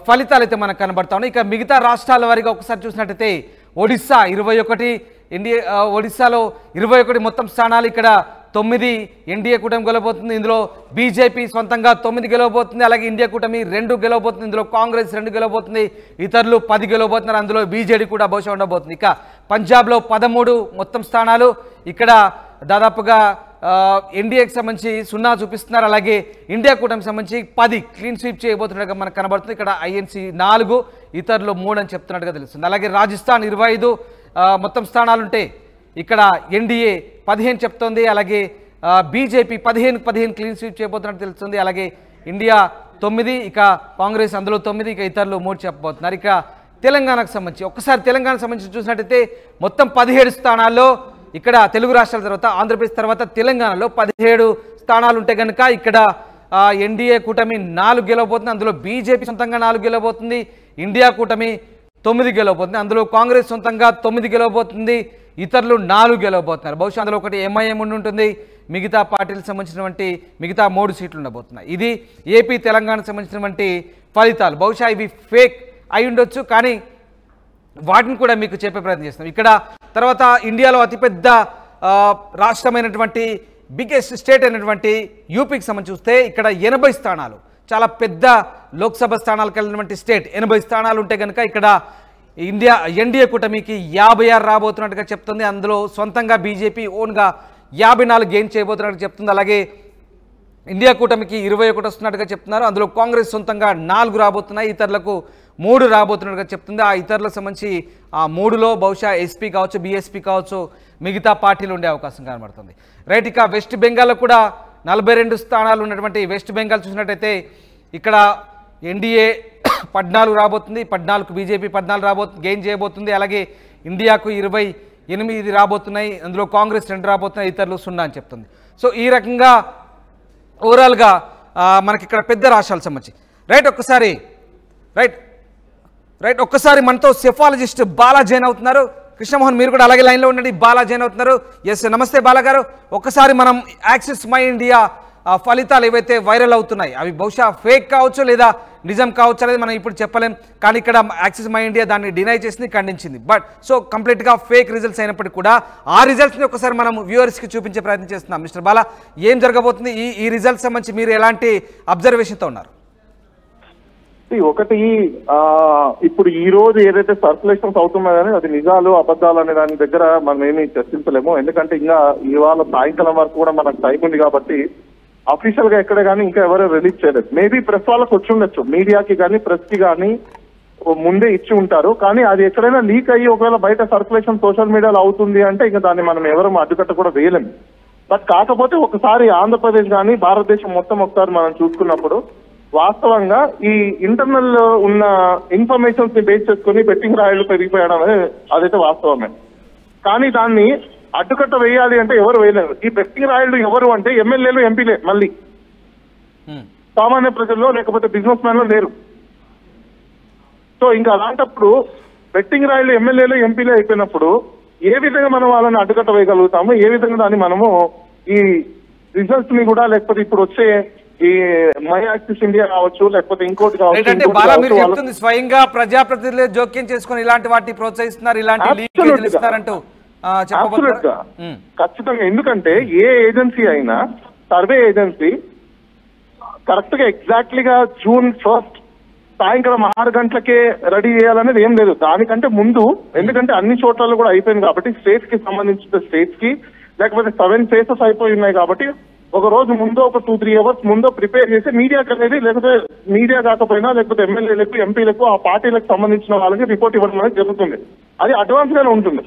[SPEAKER 1] ఫలితాలు అయితే మనకు కనబడతా ఉన్నాయి. ఇక మిగతా రాష్ట్రాల వారిగా ఒకసారి చూసినట్టయితే ఒడిస్సా 21, ఒడిస్సాలో 21 మొత్తం స్థానాలు, ఇక్కడ 9 ఎన్డీఏ కూటమి గెలవబోతుంది. ఇందులో బీజేపీ సొంతంగా 9 గెలవబోతుంది. అలాగే ఇండియా కూటమి 2 గెలవబోతుంది. ఇందులో కాంగ్రెస్ 2 గెలవబోతుంది. ఇతరులు 10 గెలవబోతున్నారు. అందులో బీజేడీ కూడా బహుశా ఉండబోతుంది. ఇక పంజాబ్లో 13 మొత్తం స్థానాలు. ఇక్కడ దాదాపుగా ఎన్డీఏకి సంబంధించి 0 చూపిస్తున్నారు. అలాగే ఇండియా కూటమికి సంబంధించి 10 క్లీన్ స్వీప్ చేయబోతున్నట్టుగా మనకు కనబడుతుంది. ఇక్కడ ఐఎన్సీ 4, ఇతరులు 3 అని చెప్తున్నట్టుగా తెలుస్తుంది. అలాగే రాజస్థాన్ 25 మొత్తం స్థానాలుంటే ఇక్కడ ఎన్డీఏ 15 చెప్తోంది. అలాగే బీజేపీ 15 క్లీన్ స్వీప్ చేయబోతున్నట్టు తెలుస్తుంది. అలాగే ఇండియా 9, ఇక కాంగ్రెస్ అందులో 9, ఇక ఇతరులు 3 చెప్పబోతున్నారు. ఇక తెలంగాణకు సంబంధించి ఒక్కసారి తెలంగాణకు సంబంధించి చూసినట్టయితే మొత్తం 17 స్థానాల్లో ఇక్కడ తెలుగు రాష్ట్రాల తర్వాత ఆంధ్రప్రదేశ్ తర్వాత తెలంగాణలో 17 స్థానాలు ఉంటే కనుక ఇక్కడ ఎన్డీఏ కూటమి 4 గెలవబోతుంది. అందులో బీజేపీ సొంతంగా 4 గెలవబోతుంది. ఇండియా కూటమి 9 గెలవబోతుంది. అందులో కాంగ్రెస్ సొంతంగా 9 గెలవబోతుంది. ఇతరులు 4 గెలవబోతున్నారు. బహుశా అందులో ఒకటి ఎంఐఎం ఉంటుంది. మిగతా పార్టీలకు సంబంధించినటువంటి మిగతా 3 సీట్లు ఉండబోతున్నాయి. ఇది ఏపీ తెలంగాణకు సంబంధించినటువంటి ఫలితాలు. బహుశా ఇవి ఫేక్ అయి ఉండొచ్చు, కానీ వాటిని కూడా మీకు చెప్పే ప్రయత్నం చేస్తాం. ఇక్కడ తర్వాత ఇండియాలో అతిపెద్ద రాష్ట్రమైనటువంటి బిగ్గెస్ట్ స్టేట్ అయినటువంటి యూపీకి సంబంధించి చూస్తే ఇక్కడ 80 స్థానాలు, చాలా పెద్ద లోక్సభ స్థానాలకు వెళ్ళినటువంటి స్టేట్. 80 స్థానాలు ఉంటే కనుక ఇక్కడ ఎన్డీఏ కూటమికి 56 రాబోతున్నట్టుగా చెప్తుంది. అందులో సొంతంగా బీజేపీ ఓన్గా 54 గెయిన్ చేయబోతున్నట్టుగా చెప్తుంది. అలాగే ఇండియా కూటమికి 21 వస్తున్నట్టుగా చెప్తున్నారు. అందులో కాంగ్రెస్ సొంతంగా 4 రాబోతున్నాయి. ఇతరులకు 3 రాబోతున్నట్టుగా చెప్తుంది. ఆ ఇతరులకు సంబంధించి ఆ 3లో బహుశా ఎస్పీ కావచ్చు, బీఎస్పీ కావచ్చు, మిగతా పార్టీలు ఉండే అవకాశం కనబడుతుంది. రైట్. ఇక వెస్ట్ బెంగాల్లో కూడా 42 స్థానాలు ఉన్నటువంటి వెస్ట్ బెంగాల్ చూసినట్టయితే ఇక్కడ ఎన్డీఏ 14 రాబోతుంది. 14కు బీజేపీ 14 గెయిన్ చేయబోతుంది. అలాగే ఇండియాకు 28 రాబోతున్నాయి. అందులో కాంగ్రెస్ 2 రాబోతున్నాయి. ఇతరులు 0 అని చెప్తుంది. సో ఈ రకంగా ఓవరాల్గా మనకి ఇక్కడ పెద్ద రాష్ట్రాలకు సంబంధించి రైట్ ఒక్కసారి మనతో సెఫాలజిస్ట్ బాలా జైన్ అవుతున్నారు. కృష్ణమోహన్ మీరు కూడా అలాగే లైన్లో ఉండండి. బాలా జైన్ అవుతున్నారు. ఎస్, నమస్తే బాలా గారు. ఒక్కసారి మనం యాక్సిస్ మై ఇండియా ఫలితాలు ఏవైతే వైరల్ అవుతున్నాయి అవి బహుశా ఫేక్ కావచ్చు లేదా నిజం కావచ్చు అనేది మనం ఇప్పుడు చెప్పలేం. కానీ ఇక్కడ యాక్సిస్ మై ఇండియా దాన్ని డినై చేసింది, ఖండించింది. బట్ సో కంప్లీట్గా ఫేక్ రిజల్ట్స్ అయినప్పటికీ కూడా ఆ రిజల్ట్స్ని ఒకసారి మనం వ్యూవర్స్కి చూపించే ప్రయత్నం చేస్తున్నాం. మిస్టర్ బాలా, ఏం జరగబోతుంది? ఈ రిజల్ట్స్ సంబంధించి మీరు ఎలాంటి అబ్జర్వేషన్తో ఉన్నారు?
[SPEAKER 3] ఒకటి, ఇప్పుడు ఈ రోజు ఏదైతే సర్క్యులేషన్స్ అవుతున్నాయో అది నిజాలు అబద్ధాలు అనే దాని దగ్గర మనం ఏమీ చర్చించలేము. ఎందుకంటే ఇంకా ఇవాళ సాయంకాలం వరకు కూడా మనకు టైం ఉంది కాబట్టి అఫీషియల్ గా ఎక్కడ కానీ ఇంకా ఎవరు రిలీజ్ చేయలేదు. మేబీ ప్రెస్ వాళ్ళకి వచ్చి ఉండొచ్చు, మీడియాకి కానీ ప్రెస్ కి కానీ ముందే ఇచ్చి ఉంటారు. కానీ అది ఎక్కడైనా లీక్ అయ్యి ఒకవేళ బయట సర్క్యులేషన్ సోషల్ మీడియాలో అవుతుంది అంటే ఇంకా దాన్ని మనం ఎవరు అడ్డుకట్ట కూడా వేయలేము. బట్ కాకపోతే ఒకసారి ఆంధ్రప్రదేశ్ కానీ భారతదేశం మొత్తం ఒకసారి మనం చూసుకున్నప్పుడు వాస్తవంగా ఈ ఇంటర్నల్ ఉన్న ఇన్ఫర్మేషన్స్ ని బేస్ చేసుకుని బెట్టింగ్ రాయలు పెరిగిపోయడం అనేది అదైతే వాస్తవమే. కానీ దాన్ని అడ్డుకట్ట వేయాలి అంటే ఎవరు వేయలేరు. ఈ బెట్టింగ్ రాయలు ఎవరు అంటే ఎమ్మెల్యేలు, ఎంపీలే. మళ్ళీ సామాన్య ప్రజల్లో లేకపోతే బిజినెస్ మ్యాన్లు లేరు. సో ఇంకా అలాంటప్పుడు బెట్టింగ్ రాయలు ఎమ్మెల్యేలు, ఎంపీలే అయిపోయినప్పుడు ఏ విధంగా మనం వాళ్ళని అడ్డుకట్ట వేయగలుగుతాము? ఏ విధంగా దాన్ని మనము ఈ రిజల్ట్స్ ని కూడా లేకపోతే ఇప్పుడు వచ్చే ఈ మై యాక్సిస్ ఇండియా కావచ్చు లేకపోతే ఇంకోటి
[SPEAKER 1] కావచ్చు, స్వయంగా ప్రజాప్రతినిధులు జోక్యం చేసుకుని ఇలాంటి వాటిని ప్రోత్సహిస్తున్నారు, ఇలాంటి
[SPEAKER 3] ఖచ్చితంగా. ఎందుకంటే ఏ ఏజెన్సీ అయినా, సర్వే ఏజెన్సీ కరెక్ట్ గా ఎగ్జాక్ట్లీగా June 1 సాయంకాలం 6 గంటలకే రెడీ చేయాలనేది ఏం లేదు. దానికంటే ముందు, ఎందుకంటే అన్ని చోట్ల కూడా అయిపోయింది కాబట్టి స్టేట్స్ కి సంబంధించిన స్టేట్స్ కి లేకపోతే 7 ఫేసెస్ అయిపోయి ఉన్నాయి కాబట్టి ఒక రోజు ముందు ఒక 2-3 అవర్స్ ముందు ప్రిపేర్ చేసి మీడియాకి అనేది, లేకపోతే మీడియా కాకపోయినా లేకపోతే ఎమ్మెల్యేలకు, ఎంపీలకు, ఆ పార్టీలకు సంబంధించిన వాళ్ళకి రిపోర్ట్ ఇవ్వడం అనేది జరుగుతుంది. అది అడ్వాన్స్ గానే ఉంటుంది.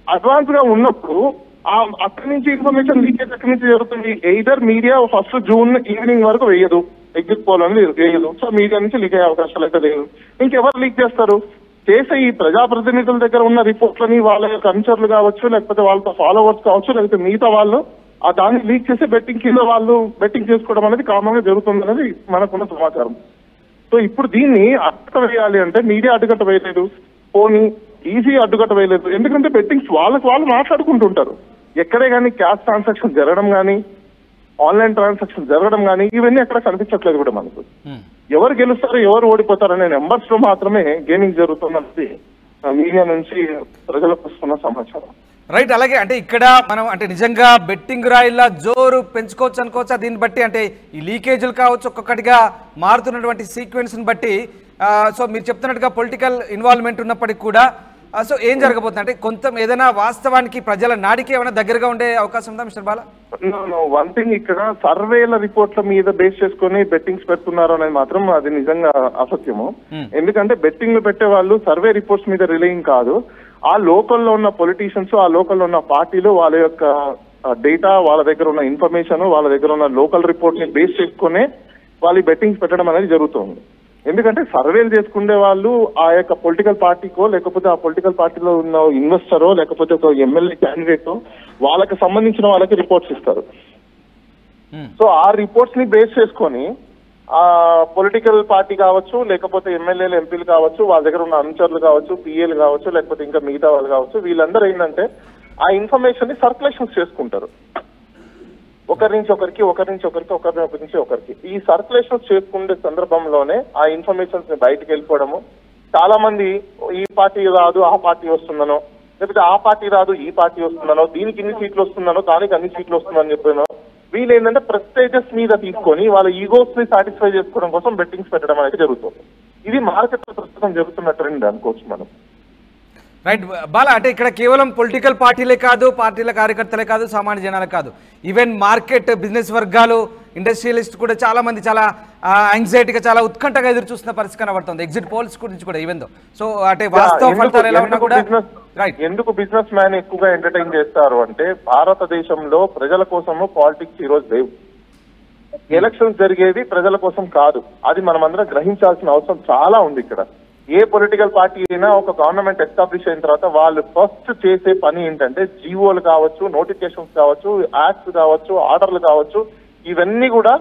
[SPEAKER 3] అడ్వాన్స్ గా ఉన్నప్పుడు అక్కడి నుంచి ఇన్ఫర్మేషన్ లీకేజ్ ఎక్కడి నుంచి జరుగుతుంది? ఎయిదర్ మీడియా 1 జూన్ ఈవినింగ్ వరకు వేయదు, ఎగ్జిట్ పోల్ అనేది వేయదు. సో మీడియా నుంచి లీక్ అయ్యే అవకాశాలు అయితే లేదు. ఇంకెవరు లీక్ చేస్తారు? చేసే ఈ ప్రజాప్రతినిధుల దగ్గర ఉన్న రిపోర్ట్లని వాళ్ళ యొక్క అనుచరులు కావచ్చు, లేకపోతే వాళ్ళతో ఫాలోవర్స్ కావచ్చు, లేకపోతే మిగతా వాళ్ళు ఆ దాన్ని లీక్ చేసి బెట్టింగ్ కింద వాళ్ళు బెట్టింగ్ చేసుకోవడం అనేది కామన్ గా జరుగుతుంది అనేది మనకున్న సమాచారం. సో ఇప్పుడు దీన్ని అడ్డుకట్ట వేయాలి అంటే మీడియా అడ్డుకట్ట వేయలేదు, పోనీ ఈజీ అడ్డుకట్ట వేయలేదు. ఎందుకంటే బెట్టింగ్స్ వాళ్ళకి వాళ్ళు మాట్లాడుకుంటుంటారు. ఎక్కడే కానీ క్యాష్ ట్రాన్సాక్షన్ జరగడం కానీ, ఆన్లైన్ ట్రాన్సాక్షన్ జరగడం కానీ ఇవన్నీ ఎక్కడ కనిపించట్లేదు కూడా మనకు. ఎవరు గెలుస్తారు, ఎవరు ఓడిపోతారు అనే నెంబర్స్ లో మాత్రమే గేమింగ్ జరుగుతుందనేది మీడియా నుంచి ప్రజలకు వస్తున్న సమాచారం.
[SPEAKER 1] రైట్. అలాగే అంటే ఇక్కడ మనం అంటే నిజంగా బెట్టింగ్ రాయిల జోరు పెంచుకోవచ్చు అనుకోవచ్చా దీన్ని బట్టి? అంటే ఈ లీకేజీలు కావచ్చు, ఒక్కొక్కటిగా మారుతున్నటువంటి సీక్వెన్స్ని బట్టి. సో మీరు చెప్తున్నట్టుగా పొలిటికల్ ఇన్వాల్వ్మెంట్ ఉన్నప్పటికీ కూడా సో ఏం జరగబోతుంది అంటే కొంత ఏదైనా వాస్తవానికి ప్రజల నాడికి ఏమైనా దగ్గరగా ఉండే అవకాశం ఉందా మిస్టర్ బాలా?
[SPEAKER 3] వన్ థింగ్, ఇక్కడ సర్వేల రిపోర్ట్ల మీద బేస్ చేసుకుని బెట్టింగ్స్ పెడుతున్నారు అనేది మాత్రం అది నిజంగా అసత్యము. ఎందుకంటే బెట్టింగ్ పెట్టే వాళ్ళు సర్వే రిపోర్ట్స్ మీద రిలయింగ్ కాదు. ఆ లోకల్లో ఉన్న పొలిటీషియన్స్, ఆ లోకల్లో ఉన్న పార్టీలు వాళ్ళ యొక్క డేటా, వాళ్ళ దగ్గర ఉన్న ఇన్ఫర్మేషన్, వాళ్ళ దగ్గర ఉన్న లోకల్ రిపోర్ట్ ని బేస్ చేసుకునే వాళ్ళు బెట్టింగ్స్ పెట్టడం అనేది జరుగుతుంది. ఎందుకంటే సర్వేలు చేసుకునే వాళ్ళు ఆ యొక్క పొలిటికల్ పార్టీకో, లేకపోతే ఆ పొలిటికల్ పార్టీలో ఉన్న ఇన్వెస్టరో, లేకపోతే ఒక ఎమ్మెల్యే క్యాండిడేట్ వాళ్ళకి సంబంధించిన వాళ్ళకి రిపోర్ట్స్ ఇస్తారు. సో ఆ రిపోర్ట్స్ ని బేస్ చేసుకొని ఆ పొలిటికల్ పార్టీ కావచ్చు, లేకపోతే ఎమ్మెల్యేలు, ఎంపీలు కావచ్చు, వాళ్ళ దగ్గర ఉన్న అనుచరులు కావచ్చు, పిఏలు కావచ్చు, లేకపోతే ఇంకా మిగతా వాళ్ళు కావచ్చు, వీళ్ళందరూ ఏంటంటే ఆ ఇన్ఫర్మేషన్ ని సర్క్యులేషన్స్ చేసుకుంటారు. ఒకరి నుంచి ఒకరికి, ఒకరి నుంచి ఒకరికి, ఒకరి నుంచి ఒకరికి. ఈ సర్క్యులేషన్స్ చేసుకునే సందర్భంలోనే ఆ ఇన్ఫర్మేషన్స్ ని బయటకు వెళ్ళిపోవడము. చాలా మంది ఈ పార్టీ రాదు, ఆ పార్టీ వస్తుందనో, లేకపోతే ఆ పార్టీ రాదు, ఈ పార్టీ వస్తుందనో, దీనికి ఇన్ని సీట్లు వస్తుందనో, దానికి అన్ని సీట్లు వస్తుందని చెప్పానో, వీళ్ళు ఏంటంటే ప్రెస్టేజెస్ మీద తీసుకొని వాళ్ళ ఈగోస్ ని సాటిస్ఫై చేసుకోవడం కోసం బెట్టింగ్స్ పెట్టడం అనేది జరుగుతుంది. ఇది మార్కెట్ లో ప్రస్తుతం జరుగుతున్న ట్రెండ్ అనుకోవచ్చు మనం.
[SPEAKER 1] రైట్ బాలా, అంటే ఇక్కడ కేవలం పొలిటికల్ పార్టీలే కాదు, పార్టీల కార్యకర్తలే కాదు, సామాన్య జనాలే కాదు, ఈవెన్ మార్కెట్, బిజినెస్ వర్గాలు, ఇండస్ట్రియలిస్ట్ కూడా చాలా మంది చాలా యాంగ్జైటీగా, చాలా ఉత్కంఠగా ఎదురు చూస్తున్న పరిస్థితి కనబడుతుంది ఎగ్జిట్ పోల్స్ గురించి కూడా. ఈవెన్ సో అంటే వాస్తవ ఫలితాలు ఎలా ఉన్నా కూడా.
[SPEAKER 3] ఎందుకు బిజినెస్ మ్యాన్ ఎక్కువగా ఎంటర్టైన్ చేస్తారు అంటే భారతదేశంలో ప్రజల కోసము పాలిటిక్స్ ఈ రోజు లేవు. ఎలక్షన్స్ జరిగేది ప్రజల కోసం కాదు. అది మనం అందరం గ్రహించాల్సిన అవసరం చాలా ఉంది. ఇక్కడ ఏ పొలిటికల్ పార్టీ అయినా ఒక గవర్నమెంట్ ఎస్టాబ్లిష్ అయిన తర్వాత వాళ్ళు ఫస్ట్ చేసే పని ఏంటంటే జీవోలు కావచ్చు, నోటిఫికేషన్స్ కావచ్చు, యాక్ట్స్ కావచ్చు, ఆర్డర్లు కావచ్చు, ఇవన్నీ కూడా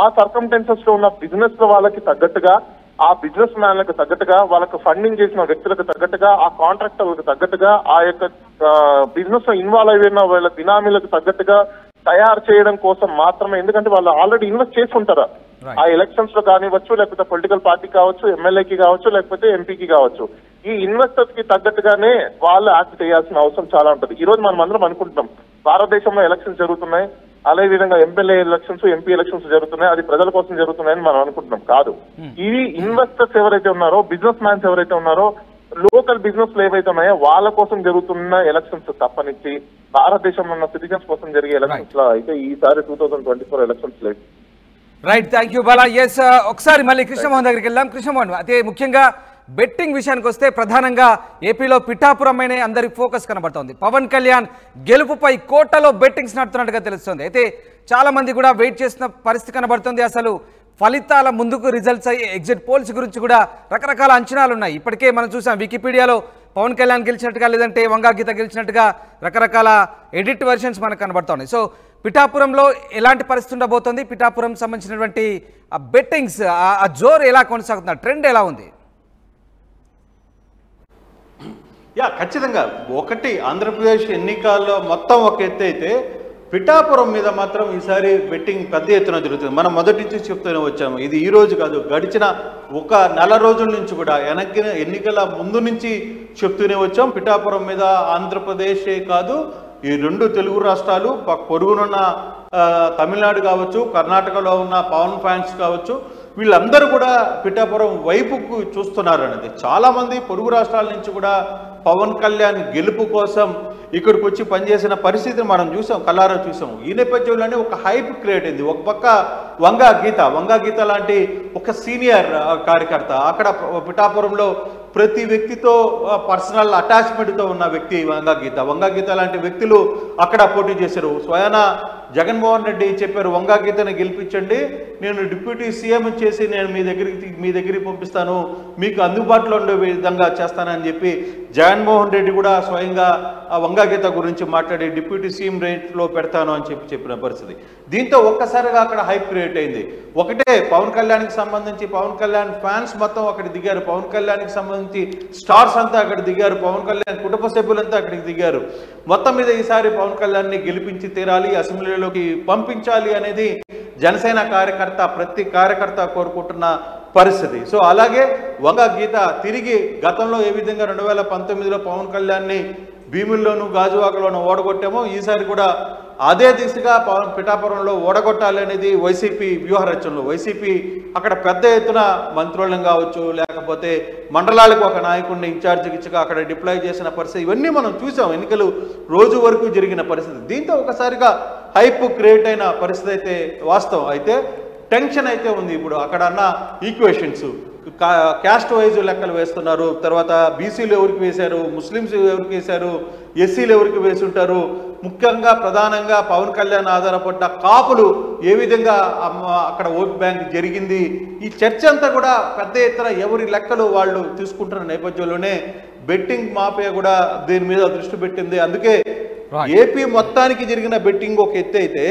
[SPEAKER 3] ఆ సర్కమ్టెన్సెస్ లో ఉన్న బిజినెస్ లో వాళ్ళకి తగ్గట్టుగా, ఆ బిజినెస్ మ్యాన్లకు తగ్గట్టుగా, వాళ్ళకు ఫండింగ్ చేసిన వ్యక్తులకు తగ్గట్టుగా, ఆ కాంట్రాక్టర్లకు తగ్గట్టుగా, ఆ యొక్క బిజినెస్ లో ఇన్వాల్వ్ అయిన వాళ్ళ బినామీలకు తగ్గట్టుగా తయారు చేయడం కోసం మాత్రమే. ఎందుకంటే వాళ్ళు ఆల్రెడీ ఇన్వెస్ట్ చేసి ఉంటారు ఆ ఎలక్షన్స్ లో కానివ్వచ్చు, లేకపోతే పొలిటికల్ పార్టీ కావచ్చు, ఎమ్మెల్యేకి కావచ్చు, లేకపోతే ఎంపీకి కావచ్చు. ఈ ఇన్వెస్టర్స్ కి తగ్గట్టుగానే వాళ్ళు యాక్ట్ చేయాల్సిన అవసరం చాలా ఉంటుంది. ఈ రోజు మనం అందరం అనుకుంటున్నాం భారతదేశంలో ఎలక్షన్స్ జరుగుతున్నాయి, అదే విధంగా ఎమ్మెల్యే ఎలక్షన్స్, ఎంపీ ఎలక్షన్స్ జరుగుతున్నాయి, అది ప్రజల కోసం జరుగుతున్నాయని మనం అనుకుంటున్నాం. కాదు, ఇవి ఇన్వెస్టర్స్ ఎవరైతే ఉన్నారో, బిజినెస్ మ్యాన్స్ ఎవరైతే ఉన్నారో, లోకల్ బిజినెస్ ఏవైతే ఉన్నాయో వాళ్ళ కోసం జరుగుతున్న ఎలక్షన్స్ తప్పనిచ్చి భారతదేశంలో ఉన్న సిటిజన్స్ కోసం జరిగే ఎలక్షన్స్ లో అయితే ఈసారి 2024 ఎలక్షన్స్ లేదు.
[SPEAKER 1] Right, thank you Bala. Yes, ఒకసారి మళ్ళీ కృష్ణమోహన్ దగ్గరికి వెళ్దాం. కృష్ణమోహన్, అదే ముఖ్యంగా బెట్టింగ్ విషయానికి వస్తే ప్రధానంగా ఏపీలో పిఠాపురం అనే అందరి ఫోకస్ కనబడుతోంది. పవన్ కళ్యాణ్ గెలుపుపై కోటలో బెట్టింగ్స్ నడుతున్నట్టుగా తెలుస్తుంది. అయితే చాలా మంది కూడా వెయిట్ చేస్తున్న పరిస్థితి కనబడుతుంది. అసలు ఫలితాల ముందుకు రిజల్ట్స్ అయ్యి ఎగ్జిట్ పోల్స్ గురించి కూడా రకరకాల అంచనాలు ఉన్నాయి. ఇప్పటికే మనం చూసాం వికీపీడియాలో పవన్ కళ్యాణ్ గెలిచినట్టుగా, లేదంటే వంగా గీత గెలిచినట్టుగా రకరకాల ఎడిట్ వెర్షన్స్ మనకు కనబడుతున్నాయి. సో పిఠాపురంలో ఎలాంటి పరిస్థితి ఉండబోతోంది, పిఠాపురం సంబంధించినటువంటి బెట్టింగ్స్ ఆ జోరు ఎలా కొనసాగుతుంది, ట్రెండ్ ఎలా ఉంది?
[SPEAKER 2] ఖచ్చితంగా ఒకటి, ఆంధ్రప్రదేశ్ ఎన్నికల్లో మొత్తం ఒక ఎత్తు అయితే పిఠాపురం మీద మాత్రం ఈసారి బెట్టింగ్ పెద్ద ఎత్తున జరుగుతుంది. మనం మొదటి నుంచి చెప్తూనే వచ్చాము. ఇది ఈ రోజు కాదు, గడిచిన ఒక నెల రోజుల నుంచి కూడా ఎన్నికల ముందు నుంచి చెప్తూనే వచ్చాం. పిఠాపురం మీద ఆంధ్రప్రదేశే కాదు, ఈ రెండు తెలుగు రాష్ట్రాలు, పొరుగునున్న తమిళనాడు కావచ్చు, కర్ణాటకలో ఉన్న పవన్ ఫ్యాన్స్ కావచ్చు, వీళ్ళందరూ కూడా పిఠాపురం వైపుకు చూస్తున్నారు అనేది. చాలామంది పొరుగు రాష్ట్రాల నుంచి కూడా పవన్ కళ్యాణ్ గెలుపు కోసం ఇక్కడికి వచ్చి పనిచేసిన పరిస్థితిని మనం చూసాం, కళ్ళారా చూసాం. ఈ నేపథ్యంలోనే ఒక హైప్ క్రియేట్ అయింది. ఒక పక్క వంగా గీత లాంటి ఒక సీనియర్ కార్యకర్త అక్కడ పిఠాపురంలో ప్రతి వ్యక్తితో పర్సనల్ అటాచ్మెంట్తో ఉన్న వ్యక్తి వంగా గీత లాంటి వ్యక్తులు అక్కడ పోటీ చేశారు. స్వయాన జగన్మోహన్ రెడ్డి చెప్పారు, వంగా గీతను గెలిపించండి, నేను డిప్యూటీ సీఎం చేసి నేను మీ దగ్గరికి పంపిస్తాను, మీకు అందుబాటులో ఉండే విధంగా చేస్తానని చెప్పి జగన్మోహన్ రెడ్డి కూడా స్వయంగా వంగా గీత గురించి మాట్లాడి డిప్యూటీ సీఎం రేంజ్లో పెడతాను అని చెప్పిన పరిస్థితి. దీంతో ఒక్కసారిగా అక్కడ హైప్ క్రియేట్ అయింది. ఒకటే పవన్ కళ్యాణ్కి సంబంధించి పవన్ కళ్యాణ్ ఫ్యాన్స్ మొత్తం అక్కడికి దిగారు, పవన్ కళ్యాణ్కి సంబంధించి స్టార్స్ అంతా అక్కడ దిగారు, పవన్ కళ్యాణ్ కుటుంబ సభ్యులంతా అక్కడికి దిగారు. మొత్తం మీద ఈసారి పవన్ కళ్యాణ్ని గెలిపించి తీరాలి, అసెంబ్లీలోకి పంపించాలి అనేది జనసేన కార్యకర్త, ప్రతి కార్యకర్త కోరుకుంటున్న పరిస్థితి. సో అలాగే వంగా గీత తిరిగి గతంలో ఏ విధంగా 2019లో పవన్ కళ్యాణ్ని భీముల్లోనూ గాజువాకలోనూ ఓడగొట్టామో ఈసారి కూడా అదే దిశగా పిఠాపురంలో ఓడగొట్టాలి అనేది వైసీపీ వ్యూహరచనలో. వైసీపీ అక్కడ పెద్ద ఎత్తున మంత్రులను కావచ్చు, లేకపోతే మండలాలకు ఒక నాయకుడిని ఇన్ఛార్జికి ఇచ్చగా అక్కడ డిప్లాయ్ చేసిన పరిస్థితి ఇవన్నీ మనం చూసాం. ఎన్నికలు రోజు వరకు జరిగిన పరిస్థితి. దీంతో ఒకసారిగా హైప్ క్రియేట్ అయిన పరిస్థితి అయితే వాస్తవం. అయితే టెన్షన్ అయితే ఉంది. ఇప్పుడు అక్కడ అన్న ఈక్వేషన్స్ క్యాస్ట్ వైజ్ లెక్కలు వేస్తున్నారు. తర్వాత బీసీలు ఎవరికి వేశారు, ముస్లిమ్స్ ఎవరికి వేశారు, ఎస్సీలు ఎవరికి వేసుంటారు, ముఖ్యంగా ప్రధానంగా పవన్ కళ్యాణ్ ఆధారపడ్డ కాపులు ఏ విధంగా అక్కడ ఓట్ బ్యాంక్ జరిగింది, ఈ చర్చ అంతా కూడా పెద్ద ఎత్తున ఎవరి లెక్కలు వాళ్ళు తీసుకుంటున్న నేపథ్యంలోనే బెట్టింగ్ మాఫియా కూడా దీని మీద దృష్టి పెట్టింది. అందుకే ఏపీ మొత్తానికి జరిగిన బెట్టింగ్ ఒక ఎత్తు అయితే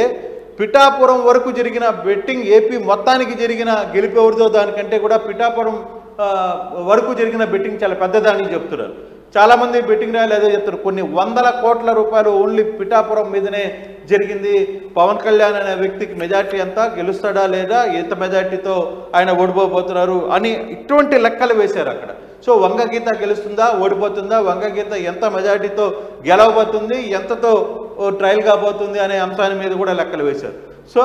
[SPEAKER 2] పిఠాపురం వరకు జరిగిన బెట్టింగ్, ఏపీ మొత్తానికి జరిగిన గెలిపేవరిదో దానికంటే కూడా పిఠాపురం వరకు జరిగిన బెట్టింగ్ చాలా పెద్దదాని చెప్తున్నారు. చాలామంది బెట్టింగ్ రాయలు అదే చెప్తారు. కొన్ని వందల కోట్ల రూపాయలు ఓన్లీ పిఠాపురం మీదనే జరిగింది. పవన్ కళ్యాణ్ అనే వ్యక్తికి మెజార్టీ ఎంత, గెలుస్తాడా లేదా, ఎంత మెజార్టీతో ఆయన ఓడిపోబోతున్నారు అని ఇటువంటి లెక్కలు వేశారు అక్కడ. సో వంగగీత గెలుస్తుందా, ఓడిపోతుందా, వంగగీత ఎంత మెజార్టీతో గెలవబోతుంది, ఎంతతో ట్రయల్ కాబోతుంది అనే అంశాన్ని మీద కూడా లెక్కలు వేశారు. సో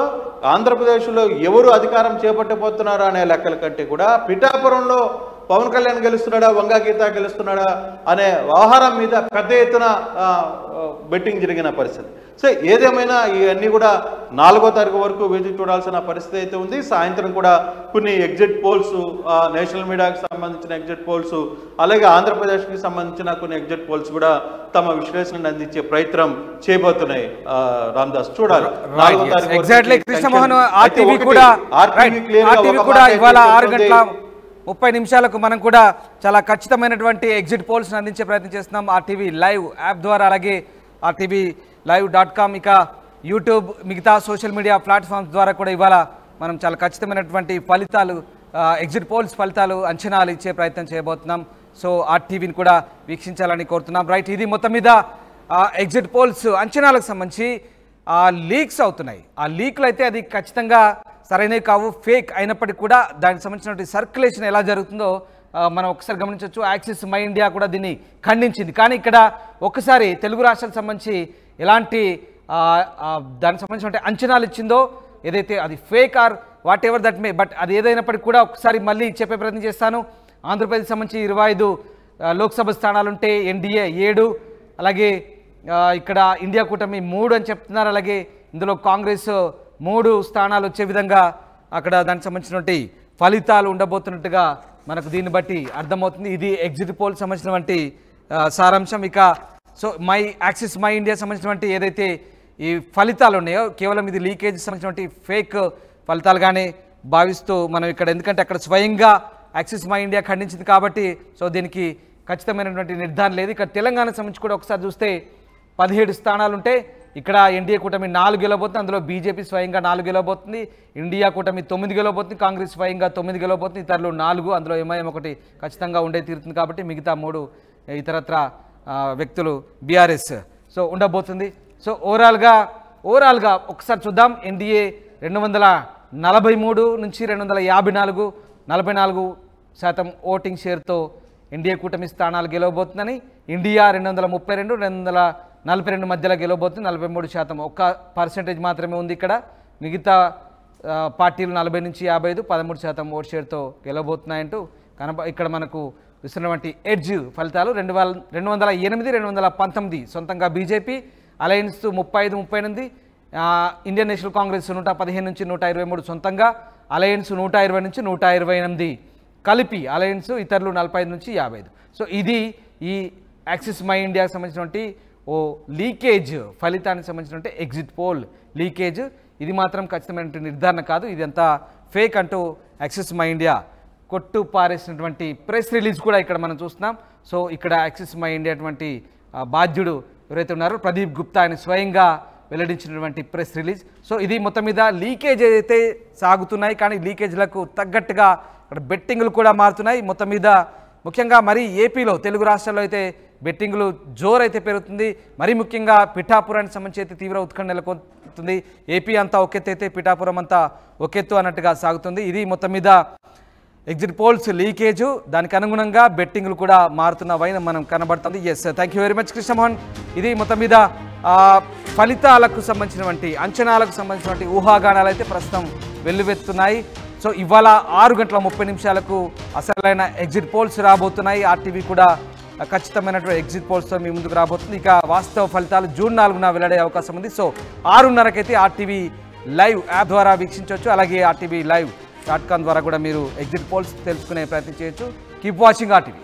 [SPEAKER 2] ఆంధ్రప్రదేశ్లో ఎవరు అధికారం చేపట్టబోతున్నారా అనే లెక్కల కంటే కూడా పిఠాపురంలో పవన్ కళ్యాణ్ గెలుస్తున్నాడా, వంగగీత గెలుస్తున్నాడా అనే వ్యవహారం మీద పెద్ద ఎత్తున బెట్టింగ్ జరిగిన పరిస్థితి. సో ఏదేమైనా ఇవన్నీ కూడా 4వ తారీఖు వరకు వేచి చూడాల్సిన పరిస్థితి అయితే ఉంది. సాయంత్రం కూడా కొన్ని ఎగ్జిట్ పోల్స్, నేషనల్ మీడియాకి సంబంధించిన ఎగ్జిట్ పోల్స్, అలాగే ఆంధ్రప్రదేశ్కి సంబంధించిన కొన్ని ఎగ్జిట్ పోల్స్ కూడా తమ విశ్లేషణను అందించే ప్రయత్నం చేయబోతున్నాయి. రామదాస్ చూడాలి. 4వ తారీఖు
[SPEAKER 1] ఎగ్జాక్ట్లీ కృష్ణమోహన్ ఆర్టీవీ కూడా ఇవాళ 6:30 మనం కూడా చాలా ఖచ్చితమైనటువంటి ఎగ్జిట్ పోల్స్ అందించే ప్రయత్నం చేస్తున్నాం ఆర్టీవీ లైవ్ యాప్ ద్వారా, అలాగే ఆర్టీవీ live.com, ఇక యూట్యూబ్, మిగతా సోషల్ మీడియా ప్లాట్ఫామ్స్ ద్వారా కూడా ఇవాళ మనం చాలా ఖచ్చితమైనటువంటి ఫలితాలు, ఎగ్జిట్ పోల్స్ ఫలితాలు, అంచనాలు ఇచ్చే ప్రయత్నం చేయబోతున్నాం. సో ఆర్టీవీని కూడా వీక్షించాలని కోరుతున్నాం. రైట్, ఇది మొత్తం మీద ఎగ్జిట్ పోల్స్ అంచనాలకు సంబంధించి లీక్స్ అవుతున్నాయి. ఆ లీక్లు అయితే అది ఖచ్చితంగా సరైనవి కావు, ఫేక్ అయినప్పటికీ కూడా దానికి సంబంధించినటువంటి సర్క్యులేషన్ ఎలా జరుగుతుందో మనం ఒకసారి గమనించవచ్చు. యాక్సిస్ మై ఇండియా కూడా దీన్ని ఖండించింది. కానీ ఇక్కడ ఒక్కసారి తెలుగు రాష్ట్రాలకు సంబంధించి ఎలాంటి దానికి సంబంధించిన అంచనాలు ఇచ్చిందో, ఏదైతే అది fake are what ever that may, but అది ఏదైనప్పటికీ కూడా ఒకసారి మళ్ళీ చెప్పే ప్రయత్నం చేస్తాను. ఆంధ్రప్రదేశ్ సంబంధించి 25 లోక్సభ స్థానాలుంటే ఎన్డీఏ 7, అలాగే ఇక్కడ ఇండియా కూటమి 3 అని చెప్తున్నారు. అలాగే ఇందులో కాంగ్రెస్ 3 స్థానాలు వచ్చే విధంగా అక్కడ దానికి సంబంధించినటువంటి ఫలితాలు ఉండబోతున్నట్టుగా మనకు దీన్ని బట్టి అర్థమవుతుంది. ఇది ఎగ్జిట్ పోల్ సంబంధించినటువంటి సారాంశం. ఇక సో యాక్సిస్ మై ఇండియా సంబంధించినటువంటి ఏదైతే ఈ ఫలితాలు ఉన్నాయో కేవలం ఇది లీకేజ్ సంబంధించినటువంటి ఫేక్ ఫలితాలుగానే భావిస్తూ మనం ఇక్కడ, ఎందుకంటే అక్కడ స్వయంగా యాక్సిస్ మై ఇండియా ఖండించింది కాబట్టి సో దీనికి ఖచ్చితమైనటువంటి నిర్ధారణ లేదు. ఇక్కడ తెలంగాణకు సంబంధించి కూడా ఒకసారి చూస్తే 17 స్థానాలు ఉంటే ఇక్కడ ఎన్డీఏ కూటమి 4 గెలవబోతుంది, అందులో బీజేపీ స్వయంగా 4 గెలవబోతుంది, ఇండియా కూటమి 9 గెలవబోతుంది, కాంగ్రెస్ స్వయంగా 9 గెలవబోతుంది, ఇతరులు 4, అందులో ఎంఐఎం 1 ఖచ్చితంగా ఉండే తీరుతుంది కాబట్టి మిగతా 3 ఇతరత్ర వ్యక్తులు బీఆర్ఎస్ సో ఉండబోతుంది. సో ఓవరాల్గా ఒకసారి చూద్దాం. ఎన్డీఏ 243 నుంచి 254, 44% ఓటింగ్ షేర్తో ఎన్డీఏ కూటమి స్థానాలు గెలవబోతుందని, ఇండియా 232, 242 మధ్యలో గెలవబోతుంది, 43%, 1% మాత్రమే ఉంది ఇక్కడ. మిగతా పార్టీలు 40 నుంచి 55, 13% ఓట్ షేర్తో గెలవబోతున్నాయంటూ ఇక్కడ మనకు ఇస్తున్నటువంటి ఎడ్జ్ ఫలితాలు. 208, 219 సొంతంగా BJP, alliance 35, 38, Indian national Congress 115 నుంచి 123 సొంతంగా, అలయన్స్ 120 నుంచి 128 కలిపి, అలయన్స్ ఇతరులు 45 నుంచి 55. సో ఇది ఈ యాక్సిస్ మై ఇండియాకి సంబంధించినటువంటి ఓ లీకేజ్ ఫలితానికి సంబంధించినటువంటి ఎగ్జిట్ పోల్ లీకేజ్. ఇది మాత్రం ఖచ్చితమైనటువంటి నిర్ధారణ కాదు, ఇదంతా ఫేక్ అంటూ యాక్సిస్ మై ఇండియా కొట్టు పారేసినటువంటి ప్రెస్ రిలీజ్ కూడా ఇక్కడ మనం చూస్తున్నాం. సో ఇక్కడ యాక్సిస్ మై ఇండియా అటువంటి బాధ్యుడు ఎవరైతే ఉన్నారో ప్రదీప్ గుప్తా ఆయన స్వయంగా వెల్లడించినటువంటి ప్రెస్ రిలీజ్. సో ఇది మొత్తం మీద లీకేజ్ అయితే సాగుతున్నాయి, కానీ లీకేజ్లకు తగ్గట్టుగా ఇక్కడ బెట్టింగ్లు కూడా మారుతున్నాయి. మొత్తం మీద ముఖ్యంగా మరి ఏపీలో, తెలుగు రాష్ట్రాల్లో అయితే బెట్టింగ్లు జోరైతే పెరుగుతుంది. మరీ ముఖ్యంగా పిఠాపురానికి సంబంధించి అయితే తీవ్ర ఉత్కంఠ నెలకొంటుంది. ఏపీ అంతా ఒకెత్తు అయితే పిఠాపురం అంతా ఒకెత్తు అన్నట్టుగా సాగుతుంది. ఇది మొత్తం మీద ఎగ్జిట్ పోల్స్ లీకేజ్, దానికి అనుగుణంగా బెట్టింగ్లు కూడా మారుతున్నవైన మనం కనబడుతుంది. Yes, thank you very much Krishnamohan. ఇది మొత్తం మీద ఫలితాలకు సంబంధించినటువంటి అంచనాలకు సంబంధించినటువంటి ఊహాగానాలు అయితే ప్రస్తుతం వెల్లువెత్తున్నాయి. సో ఇవాళ 6:30 అసలైన ఎగ్జిట్ పోల్స్ రాబోతున్నాయి. ఆర్టీవీ కూడా ఖచ్చితమైనటువంటి ఎగ్జిట్ పోల్స్తో మీ ముందుకు రాబోతుంది. ఇక వాస్తవ ఫలితాలు జూన్ 4న వెల్లడే అవకాశం ఉంది. సో 6:30కైతే ఆర్టీవీ లైవ్ యాప్ ద్వారా వీక్షించవచ్చు. అలాగే RTV live.com ద్వారా కూడా మీరు ఎగ్జిట్ పోల్స్ తెలుసుకునే ప్రయత్నం చేయొచ్చు. Keep watching RTV.